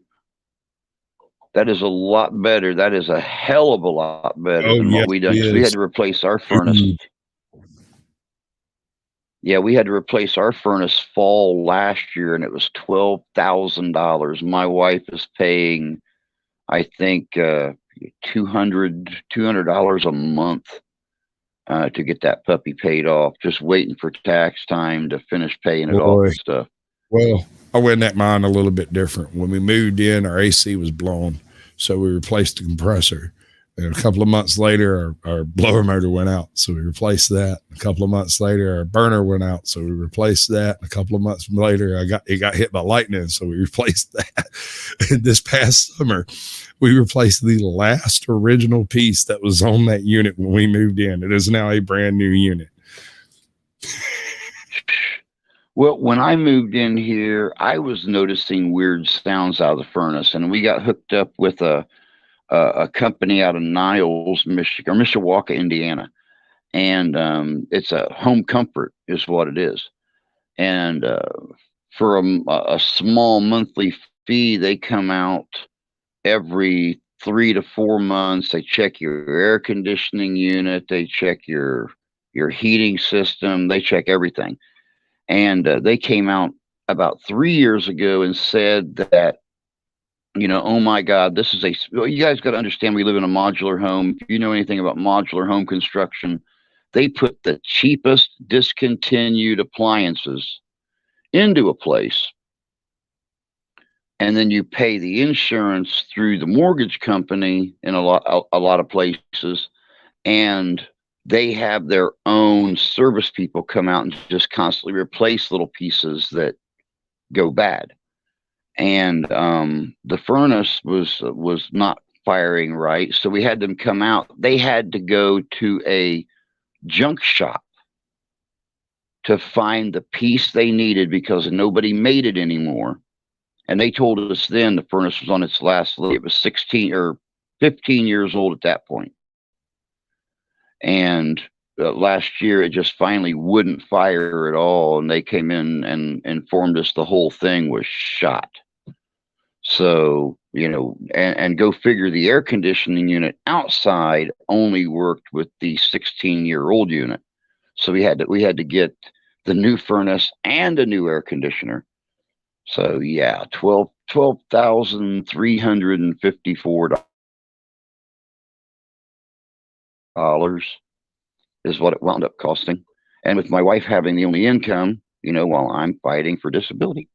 That is a lot better. That is a hell of a lot better than what we done. We had to replace our furnace. Yeah, we had to replace our furnace fall last year, and it was $12,000. My wife is paying, I think, $200 a month to get that puppy paid off. Just waiting for tax time to finish paying it off and stuff.
Well, I went at mine a little bit different. When we moved in, our AC was blown, so we replaced the compressor. And a couple of months later, our blower motor went out, so we replaced that. A couple of months later, our burner went out, so we replaced that. A couple of months later, it got hit by lightning, so we replaced that. And this past summer, we replaced the last original piece that was on that unit when we moved in. It is now a brand new unit.
Well, when I moved in here, I was noticing weird sounds out of the furnace, and we got hooked up with a company out of Niles, Michigan, or Mishawaka, Indiana, and it's a home comfort is what it is. And for a small monthly fee, they come out every 3 to 4 months. They check your air conditioning unit, they check your heating system, they check everything. And they came out about 3 years ago and said that, oh my God, this is well, you guys got to understand, we live in a modular home. If you know anything about modular home construction, they put the cheapest discontinued appliances into a place, and then you pay the insurance through the mortgage company in a lot of places, and they have their own service people come out and just constantly replace little pieces that go bad. And the furnace was not firing right, so we had them come out. They had to go to a junk shop to find the piece they needed because nobody made it anymore. And they told us then the furnace was on its last leg. It was 16 or 15 years old at that point. And last year, it just finally wouldn't fire at all. And they came in and informed us the whole thing was shot. So, and go figure, the air conditioning unit outside only worked with the 16-year-old unit. So we had to get the new furnace and a new air conditioner. So yeah, $12,354 is what it wound up costing. And with my wife having the only income, while I'm fighting for disability,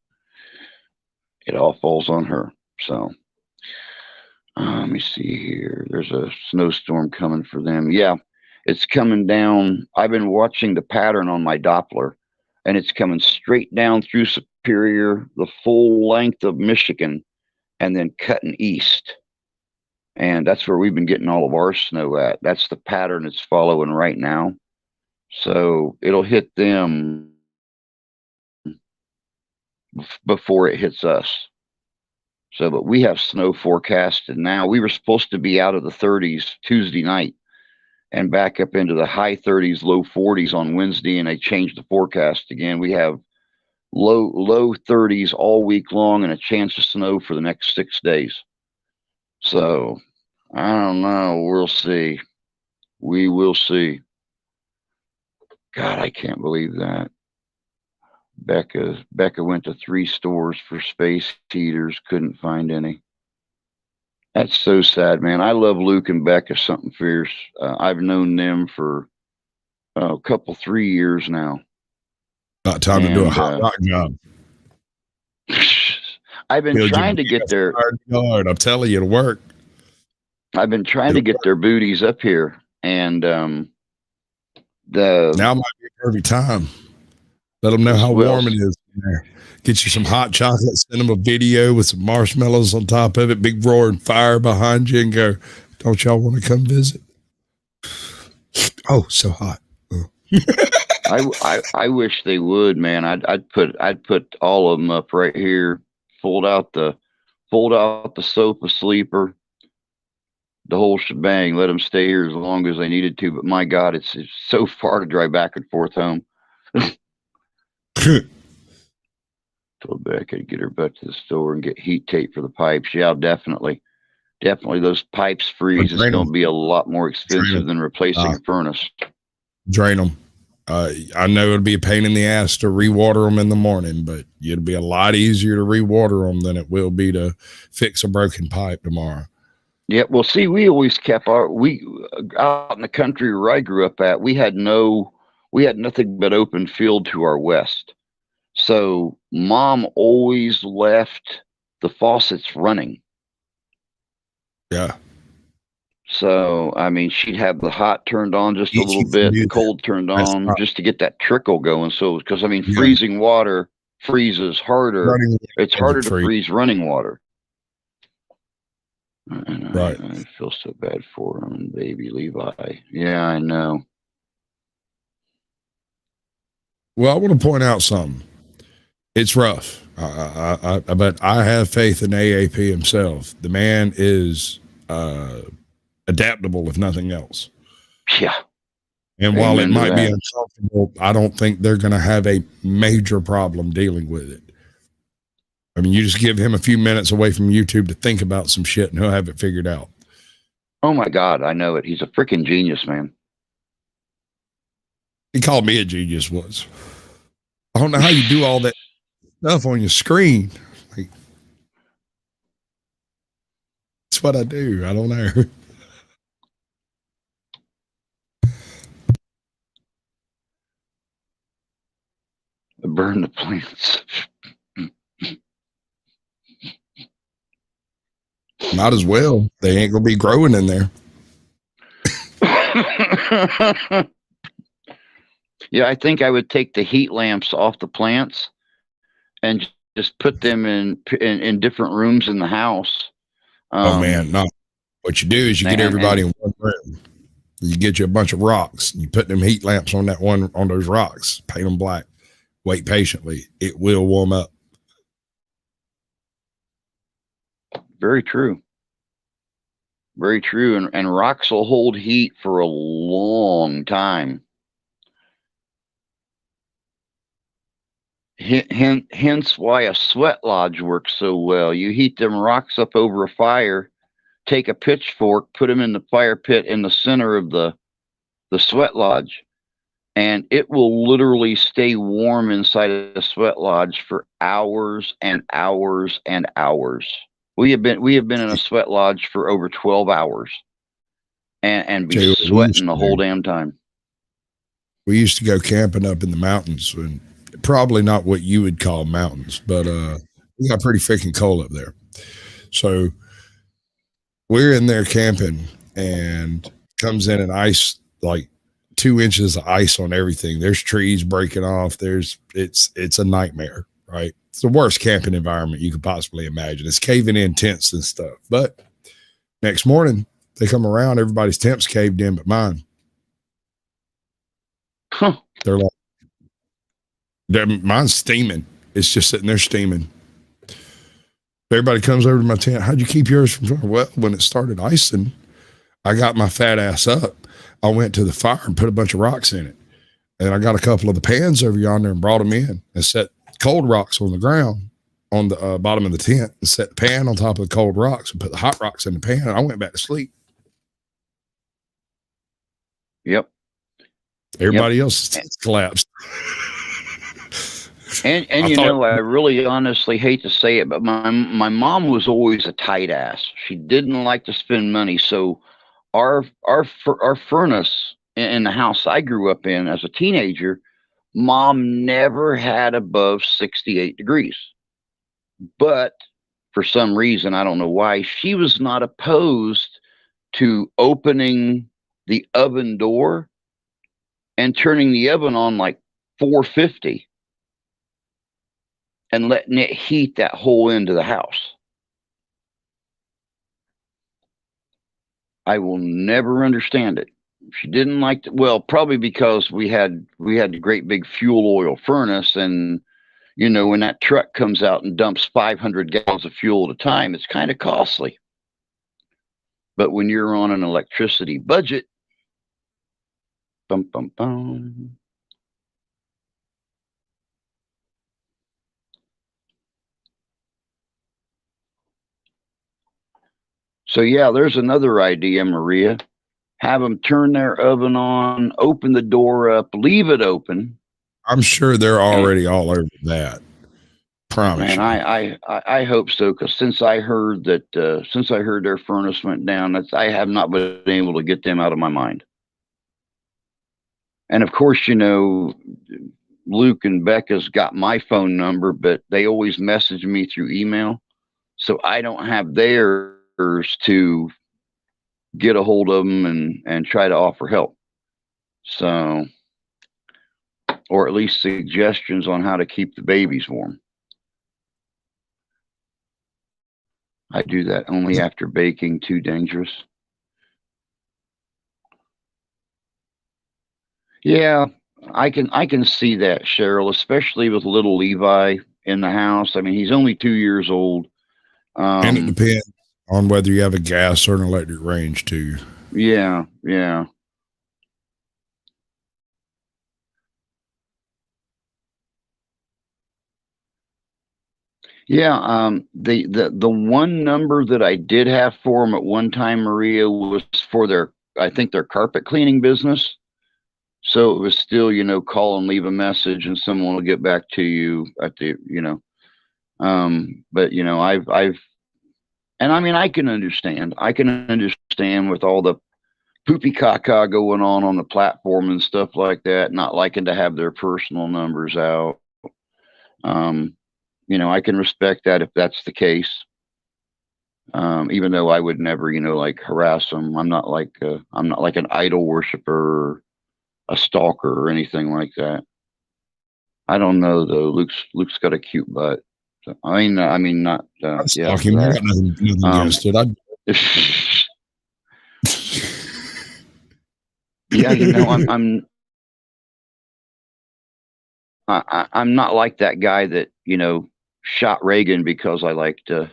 it all falls on her. So let me see here. There's a snowstorm coming for them. Yeah, it's coming down. I've been watching the pattern on my Doppler, and it's coming straight down through Superior, the full length of Michigan, and then cutting east. And that's where we've been getting all of our snow at. That's the pattern it's following right now. So it'll hit them before it hits us. So, but we have snow forecasted now. We were supposed to be out of the 30s Tuesday night and back up into the high 30s, low 40s on Wednesday, and they changed the forecast again. We have low 30s all week long and a chance of snow for the next 6 days. So I don't know. We'll see. We will see. God, I can't believe that. Becca went to 3 stores for space heaters, couldn't find any. That's so sad, man. I love Luke and Becca something fierce. I've known them for a couple, 3 years now.
About time to do a hot rock job.
I've been trying to get their
yard. I'm telling you, it'll work.
I've been trying to get their booties up here, and
now might be a perfect time. Let them know how warm it is in there. Get you some hot chocolate, send them a video with some marshmallows on top of it, big roaring fire behind you, and go, don't y'all want to come visit? Oh, so hot.
I wish they would, man. I'd put all of them up right here, fold out the sofa sleeper, the whole shebang, let them stay here as long as they needed to. But my God, it's so far to drive back and forth home. Told Beck I'd get her back to the store and get heat tape for the pipes. Yeah, definitely. Those pipes freeze. It's going to be a lot more expensive than replacing a furnace.
Drain them. I know it'll be a pain in the ass to rewater them in the morning, but it'll be a lot easier to rewater them than it will be to fix a broken pipe tomorrow.
Yeah, well, see, we always kept we out in the country where I grew up at, we had nothing but open field to our west. So Mom always left the faucets running.
Yeah.
So, I mean, she'd have the hot turned on just a
You
little
can
bit, the
do that.
cold turned
That's
on,
not,
just to get that trickle going. So, because I mean,
yeah,
freezing water freezes harder.
running
It's
doesn't
harder to
freeze.
freeze running water. And
Right.
I feel so bad for him and baby Levi. Yeah, I know.
Well, I want to point out something. It's rough. But I have faith in AAP himself. The man is adaptable, if nothing else.
Yeah.
And while it
Amen to
might be
that.
uncomfortable, I don't think they're going to have a major problem dealing with it. I mean, you just give him a few minutes away from YouTube to think about some shit and he'll have it figured out.
Oh my God, I know it. He's a freaking genius, man.
He called me a genius once. I don't know how you do all that stuff on your screen. Like, that's what I do. I don't know.
Burn the plants.
Might as well. They ain't going to be growing in there.
Yeah, I think I would take the heat lamps off the plants and just put them in different rooms in the house.
Oh, man. No. What you do is you get everybody
And
in one room. You get you a bunch of rocks. You put them heat lamps on those rocks. Paint them black. Wait patiently. It will warm up.
very true. Very true. And rocks will hold heat for a long time. Hence why a sweat lodge works so well. You heat them rocks up over a fire, take a pitchfork, put them in the fire pit in the center of the sweat lodge, and it will literally stay warm inside of the sweat lodge for hours and hours and hours. We have been in a sweat lodge for over 12 hours and be sweating the whole damn time.
We used to go camping up in the mountains, and probably not what you would call mountains, but we got pretty freaking cold up there. So we're in there camping, and comes in an ice, like 2 inches of ice on everything. There's trees breaking off. It's a nightmare, right? It's the worst camping environment you could possibly imagine. It's caving in tents and stuff. But next morning they come around, everybody's tents caved in but mine.
Huh.
They're like, mine's steaming. It's just sitting there steaming. Everybody comes over to my tent. How'd you keep yours from? Well, when it started icing, I got my fat ass up. I went to the fire and put a bunch of rocks in it. And I got a couple of the pans over yonder and brought them in and set cold rocks on the ground on the bottom of the tent and set the pan on top of the cold rocks and put the hot rocks in the pan. And I went back to sleep.
Yep.
Everybody else collapsed.
And you know, I really honestly hate to say it, but my mom was always a tight ass. She didn't like to spend money, so our furnace in the house I grew up in as a teenager, mom never had above 68 degrees. But for some reason, I don't know why, she was not opposed to opening the oven door and turning the oven on like 450 and letting it heat that whole end of the house. I will never understand it. She didn't like to, well, probably because we had the great big fuel oil furnace, and you know, when that truck comes out and dumps 500 gallons of fuel at a time, it's kind of costly. But when you're on an electricity budget, bum bum bum. So yeah, there's another idea, Maria. Have them turn their oven on, open the door up, leave it open.
I'm sure they're already all over that. Promise.
And I hope so, because since I heard their furnace went down, I have not been able to get them out of my mind. And of course, you know, Luke and Becca's got my phone number, but they always message me through email, so I don't have theirs to get a hold of them and try to offer help. So, or at least suggestions on how to keep the babies warm. I do that only after baking. Too dangerous. Yeah, I can see that, Cheryl, especially with little Levi in the house. I mean, he's only 2 years old.
And it
Um,
depends on whether you have a gas or an electric range too.
yeah, yeah. Yeah, the one number that I did have for them at one time, Maria, was for their, I think, their carpet cleaning business. So it was still, call and leave a message, and someone will get back to you at the. But and I mean, I can understand. I can understand with all the poopy caca going on the platform and stuff like that, not liking to have their personal numbers out. Um, I can respect that if that's the case. Even though I would never, like harass them. I'm not like an idol worshiper or a stalker or anything like that. I don't know though. Luke's got a cute butt. So, I mean, not
I'm
yeah,
stalking. I
that.
got nothing
Um,
against it. I
yeah, I'm not like that guy that shot Reagan because I like to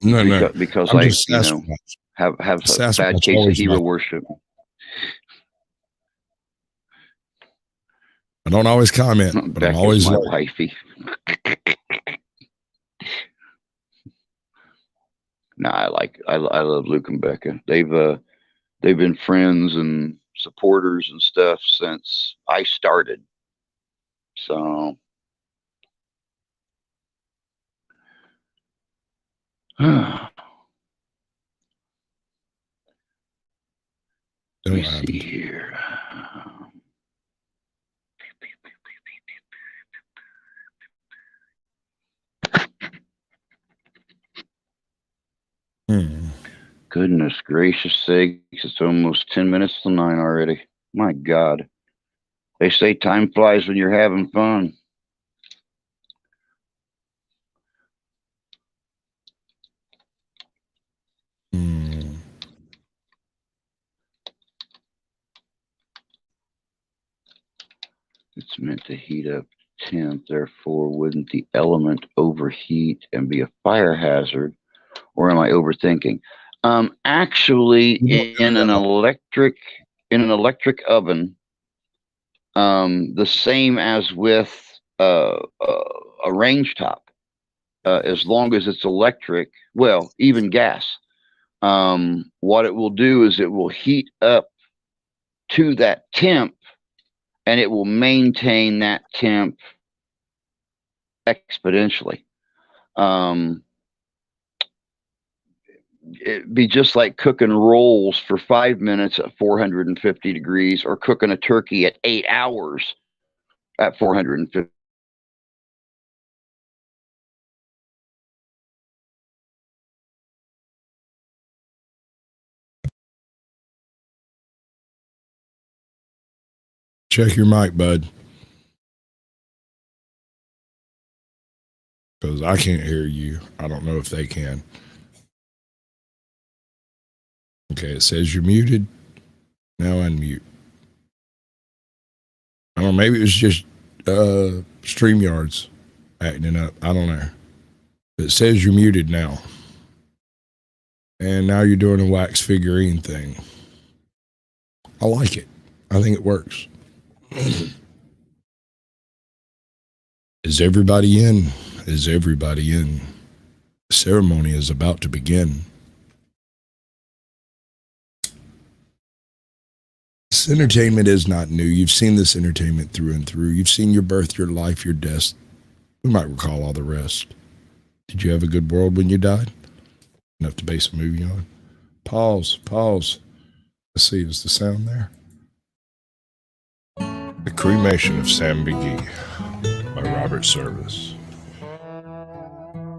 no.
because
I'm
I
just Sasquatch.
have a bad
Sasquatch
case of
always
hero
like.
worship.
I don't always comment, but I'm
Becca's
always
my
like.
wifey. No, I love Luke and Becca. They've been friends and supporters and stuff since I started. So let me
What
see
happened?
here.
Hmm.
Goodness gracious sakes, it's almost 10 minutes to 9 already. My God. They say time flies when you're having fun.
Hmm.
It's meant to heat up temp, therefore, wouldn't the element overheat and be a fire hazard? Or am I overthinking? Actually, in an electric oven, the same as with a range top, as long as it's electric, well, even gas. What it will do is it will heat up to that temp, and it will maintain that temp exponentially. Um, it'd be just like cooking rolls for 5 minutes at 450 degrees, or cooking a turkey at 8 hours at 450.
Check your mic, bud, because I can't hear you. I don't know if they can. Okay, it says you're muted. Now unmute. I don't know. Maybe it was just StreamYards acting up. I don't know. It says you're muted now. And now you're doing a wax figurine thing. I like it. I think it works. Is everybody in? Is everybody in? The ceremony is about to begin. This entertainment is not new. You've seen this entertainment through and through. You've seen your birth, your life, your death. We might recall all the rest. Did you have a good world when you died? Enough to base a movie on? Pause. Let's see, is the sound there? The Cremation of Sam McGee by Robert Service.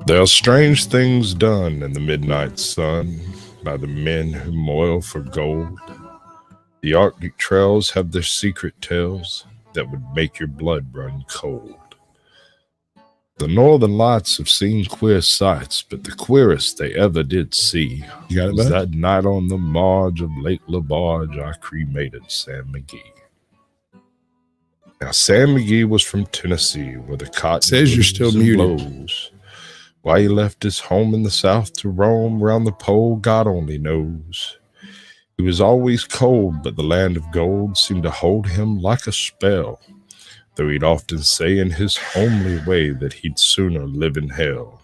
There are strange things done in the midnight sun. by the men who moil for gold. The Arctic trails have their secret tales that would make your blood run cold. The northern lights have seen queer sights, but the queerest they ever did see
You got it,
was
bud?
that night on the marge of Lake LaBarge I cremated Sam McGee. Now, Sam McGee was from Tennessee, where the cotton
Says you're still
blooms and
muted.
blows. Why he left his home in the South to roam round the pole, God only knows. He was always cold, but the land of gold seemed to hold him like a spell, though he'd often say in his homely way that he'd sooner live in hell.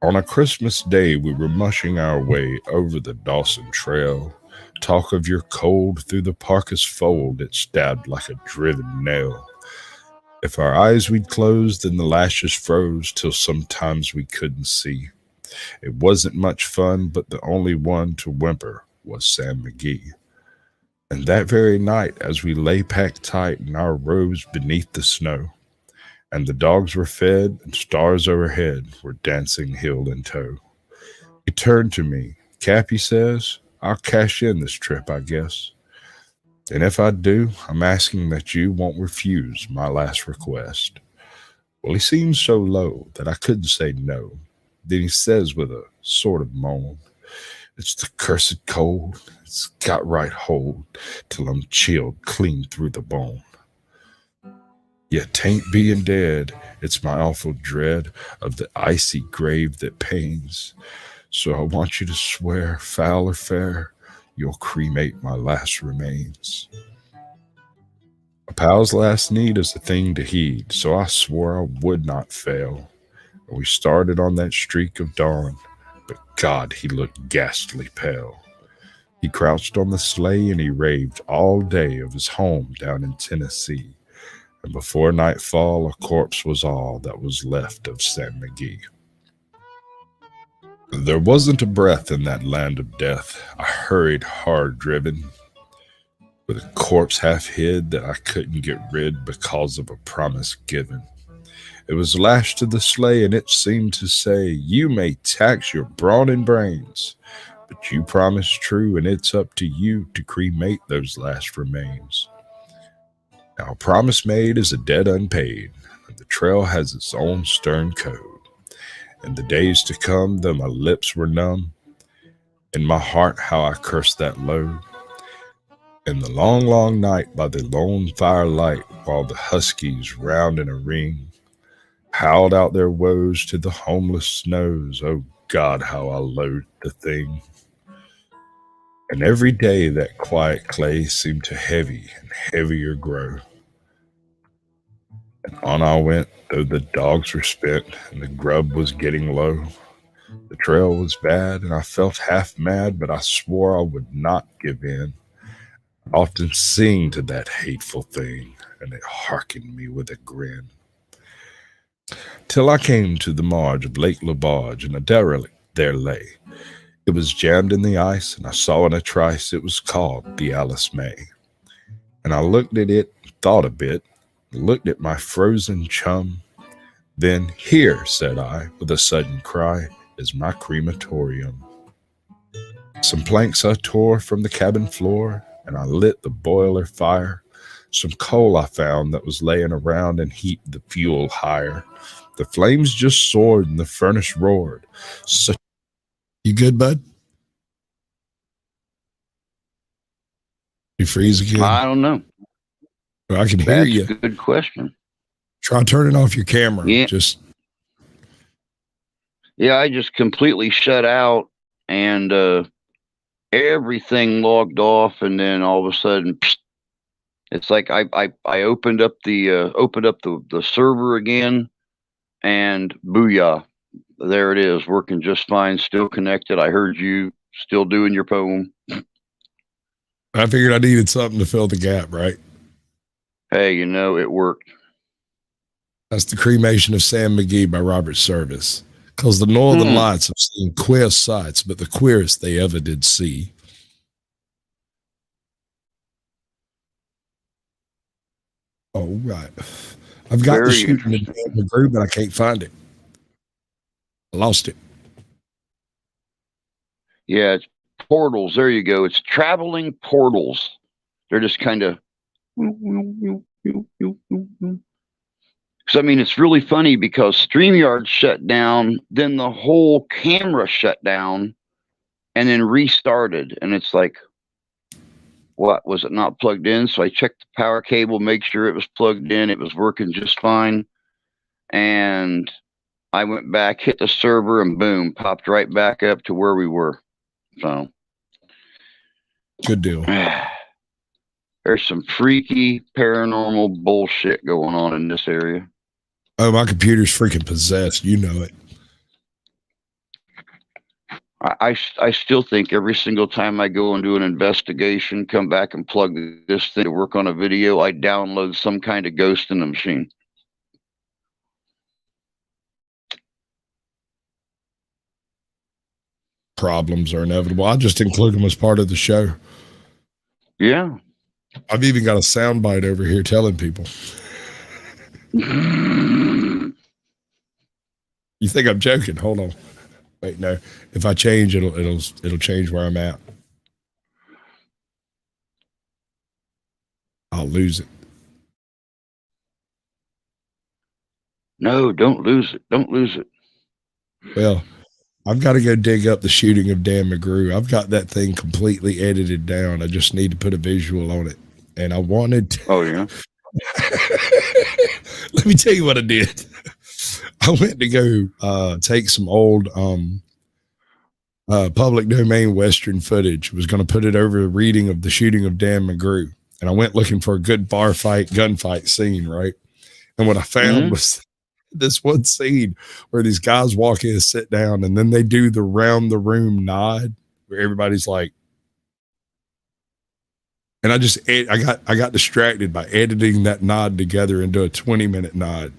On a Christmas day, we were mushing our way over the Dawson Trail. Talk of your cold through the parka's fold, it stabbed like a driven nail. If our eyes we'd closed, then the lashes froze till sometimes we couldn't see. It wasn't much fun, but the only one to whimper was Sam McGee. And that very night, as we lay packed tight in our robes beneath the snow, and the dogs were fed and stars overhead were dancing heel and toe, he turned to me. Cap, he says, I'll cash in this trip, I guess. And if I do, I'm asking that you won't refuse my last request. Well, he seemed so low that I couldn't say no. Then he says with a sort of moan, it's the cursed cold, it's got right hold, till I'm chilled clean through the bone. Yet 'tain't being dead, it's my awful dread of the icy grave that pains. So I want you to swear, foul or fair, you'll cremate my last remains. A pal's last need is a thing to heed, so I swore I would not fail. And we started on that streak of dawn, but God, he looked ghastly pale. He crouched on the sleigh and he raved all day of his home down in Tennessee. And before nightfall, a corpse was all that was left of Sam McGee. There wasn't a breath in that land of death. I hurried hard driven, with a corpse half hid that I couldn't get rid because of a promise given. It was lashed to the sleigh and it seemed to say, you may tax your brawn and brains, but you promised true and it's up to you to cremate those last remains. Now a promise made is a debt unpaid, and the trail has its own stern code. In the days to come, though my lips were numb, in my heart how I cursed that load. In the long, long night by the lone firelight, while the huskies round in a ring howled out their woes to the homeless snows, oh God, how I loathed the thing. And every day that quiet clay seemed to heavy and heavier grow. And on I went, though the dogs were spent and the grub was getting low. The trail was bad and I felt half mad, but I swore I would not give in. I often sing to that hateful thing, and it hearkened me with a grin. Till I came to the marge of Lake LaBarge, and a derelict there lay. It was jammed in the ice, and I saw in a trice it was called the Alice May. And I looked at it, and thought a bit, looked at my frozen chum. Then, here, said I, with a sudden cry, is my crematorium. Some planks I tore from the cabin floor, and I lit the boiler fire. Some coal I found that was laying around and heaped the fuel higher. The flames just soared and the furnace roared.
You good, bud? You freeze again?
I don't know.
Well, I can hear
That's
you.
a good question.
Try turning off your camera.
Yeah. Yeah, I just completely shut out and everything logged off, and then all of a sudden, it's like I opened up the server again, and booyah, there it is, working just fine, still connected. I heard you still doing your poem.
I figured I needed something to fill the gap, right?
Hey, it worked.
That's the cremation of Sam McGee by Robert Service. Because the Northern Lights have seen queer sights, but the queerest they ever did see. Oh, right. I've got the shoot in the group, but I can't find it. I lost it.
Yeah, it's portals. There you go. It's traveling portals. They're just kind of. So I mean, it's really funny because StreamYard shut down, then the whole camera shut down, and then restarted. And it's like, what, was it not plugged in? So I checked the power cable, make sure it was plugged in. It was working just fine. And I went back, hit the server, and boom, popped right back up to where we were. So
good deal.
There's some freaky paranormal bullshit going on in this area.
Oh, my computer's freaking possessed. You know it.
I still think every single time I go and do an investigation, come back and plug this thing to work on a video, I download some kind of ghost in the machine.
Problems are inevitable. I just include them as part of the show.
Yeah.
I've even got a soundbite over here telling people. You think I'm joking? Hold on. Wait, no. If I change, it'll change where I'm at. I'll lose it.
No, don't lose it. Don't lose it.
Well, I've got to go dig up the shooting of Dan McGrew. I've got that thing completely edited down. I just need to put a visual on it. And I wanted to.
Oh, yeah.
Let me tell you what I did. I went to go take some old public domain Western footage. Was going to put it over a reading of the shooting of Dan McGrew. And I went looking for a good bar fight, gunfight scene, right? And what I found was this one scene where these guys walk in and sit down, and then they do the round the room nod where everybody's like, and I got distracted by editing that nod together into a 20-minute nod.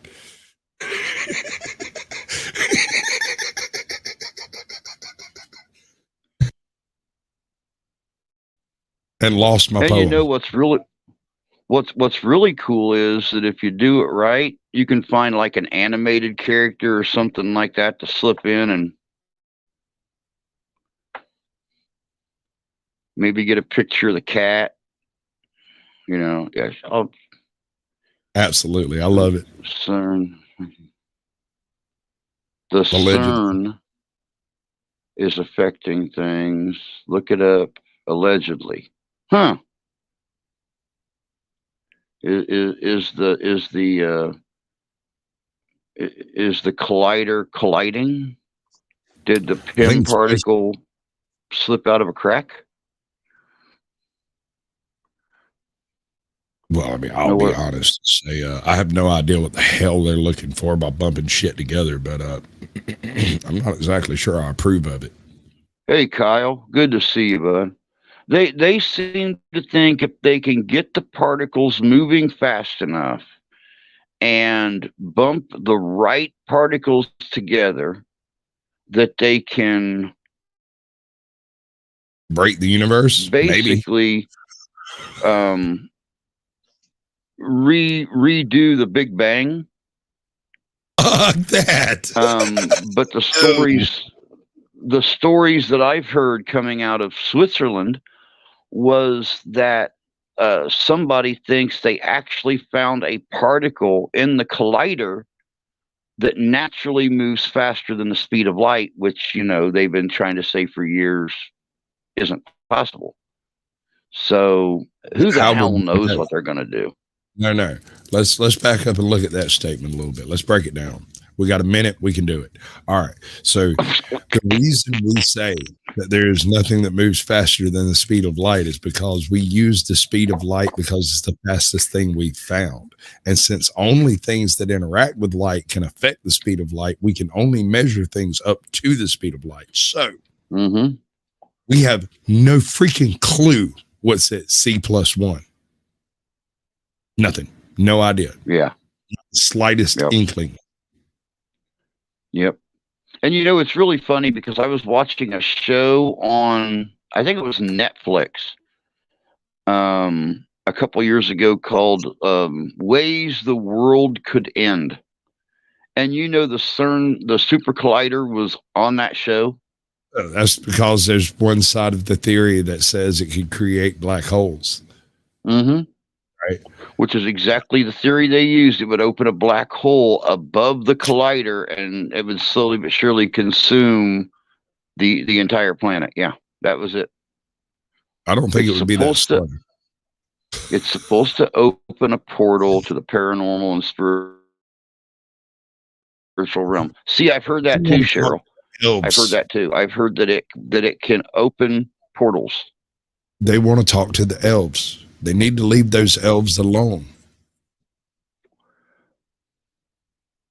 And lost my poem.
You know what's really cool is that if you do it right, you can find like an animated character or something like that to slip in and maybe get a picture of the cat. You know, yes,
absolutely, I love it.
CERN. The CERN is affecting things. Look it up. Allegedly, huh? Is the collider colliding? Did the PIM particle slip out of a crack?
Well, I mean, I'll be honest and say I have no idea what the hell they're looking for by bumping shit together, but I'm not exactly sure I approve of it.
Hey, Kyle, good to see you, bud. They seem to think if they can get the particles moving fast enough and bump the right particles together, that they can
break the universe,
basically. Maybe. Redo the Big Bang.
That.
But the stories that I've heard coming out of Switzerland was that somebody thinks they actually found a particle in the collider that naturally moves faster than the speed of light, which, you know, they've been trying to say for years isn't possible. So who the hell knows what they're going to do?
No. Let's back up and look at that statement a little bit. Let's break it down. We got a minute. We can do it. All right. So the reason we say that there is nothing that moves faster than the speed of light is because we use the speed of light because it's the fastest thing we've found. And since only things that interact with light can affect the speed of light, we can only measure things up to the speed of light. So we have no freaking clue what's at C+1. Nothing. No idea.
Yeah.
Slightest inkling.
Yep. And you know, it's really funny because I was watching a show on, I think it was Netflix, a couple years ago called Ways the World Could End. And you know, the CERN, the super collider was on that show.
That's because there's one side of the theory that says it could create black holes.
Mm-hmm.
Right.
Which is exactly the theory they used. It would open a black hole above the collider, and it would slowly but surely consume the entire planet. Yeah, that was it.
I don't think it would be that slow.
It's supposed to open a portal to the paranormal and spiritual realm. See, I've heard that too, Cheryl. I've heard that too. I've heard that it can open portals.
They want to talk to the elves. They need to leave those elves alone.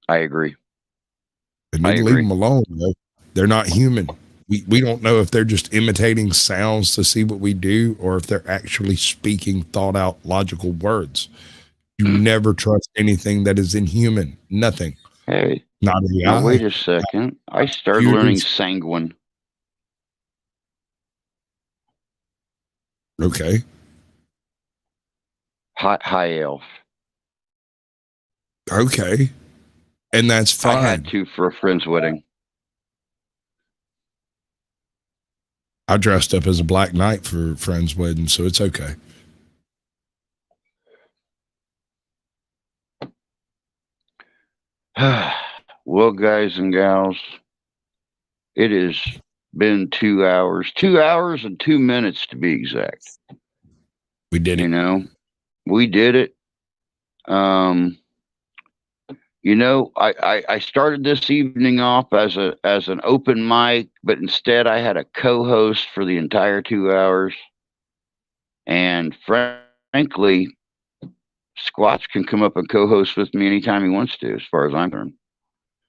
I agree.
They need to leave them alone. Though. They're not human. We don't know if they're just imitating sounds to see what we do or if they're actually speaking thought out logical words. You never trust anything that is inhuman. Nothing.
Hey.
Not AI.
Now, wait a second. I started learning sanguine.
Okay.
High elf.
Okay. And that's fine.
I had to for a friend's wedding.
I dressed up as a Black Knight for a friend's wedding, so it's okay.
Well, guys and gals, it has been 2 hours. 2 hours and 2 minutes to be exact.
We did it.
You know, we did it. You know, I started this evening off as an open mic, but instead I had a co-host for the entire 2 hours. And frankly, Squatch can come up and co-host with me anytime he wants to, as far as I'm concerned.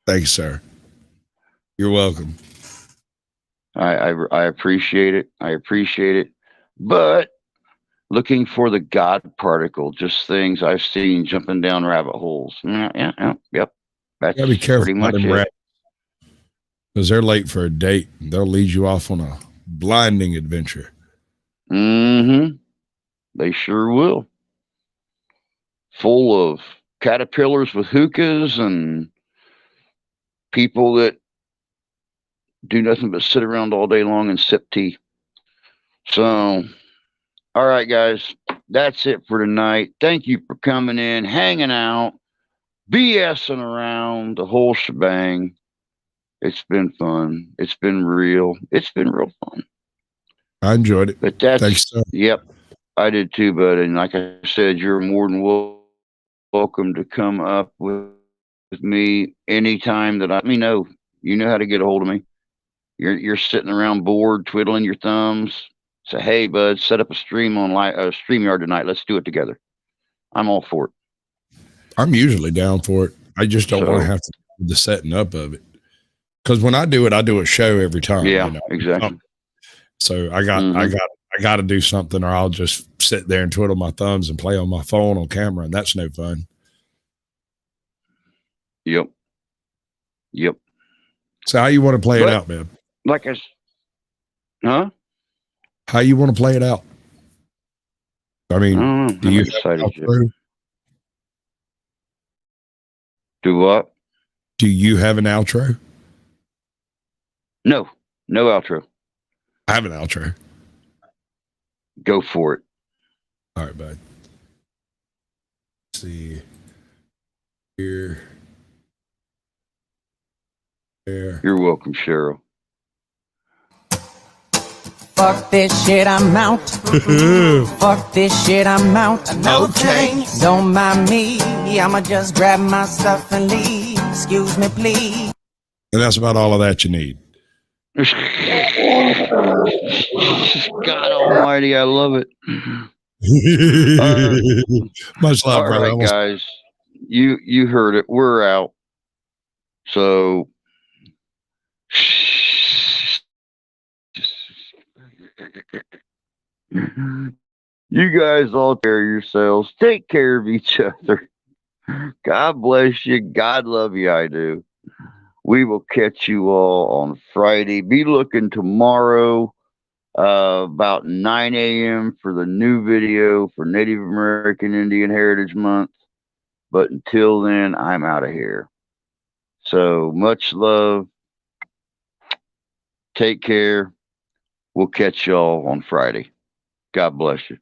Thanks, sir. You're welcome.
I appreciate it. I appreciate it. But looking for the God particle, just things I've seen jumping down rabbit holes. Yep. That's
gotta be careful
pretty much it.
Because they're late for a date. They'll lead you off on a blinding adventure.
Mm-hmm. They sure will. Full of caterpillars with hookahs and people that do nothing but sit around all day long and sip tea. So, all right, guys, that's it for tonight. Thank you for coming in, hanging out, BSing around, the whole shebang. It's been fun. It's been real. It's been real fun.
I enjoyed it.
But that's,
thanks, sir.
Yep, I did too, bud. And like I said, you're more than welcome to come up with me anytime that let me know. You know how to get a hold of me. You're sitting around bored, twiddling your thumbs. Say, hey, bud, set up a stream on StreamYard tonight. Let's do it together. I'm all for it.
I'm usually down for it. I just don't want to have to do the setting up of it. Because when I do a show every time.
Yeah, exactly.
So I got to do something, or I'll just sit there and twiddle my thumbs and play on my phone on camera, and that's no fun.
Yep.
So how you want to play it out, man?
Like huh?
How you want to play it out? I mean, do you have an outro?
Do what?
Do you have an outro?
No outro.
I have an outro.
Go for it.
All right, bud. Let's see here. There.
You're welcome, Cheryl.
Fuck this shit, I'm out. Fuck this shit, I'm out. Okay. Don't mind me. I'ma just grab my stuff and leave. Excuse me, please.
And that's about all of that you need.
God almighty, I love it.
Much love, brother.
All right, guys. You heard it. We're out. So you guys all take care of yourselves. Take care of each other. God bless you. God love you. I do. We will catch you all on Friday. Be looking tomorrow about 9 a.m. for the new video for Native American Indian Heritage Month. But until then, I'm out of here. So much love. Take care. We'll catch y'all on Friday. God bless you.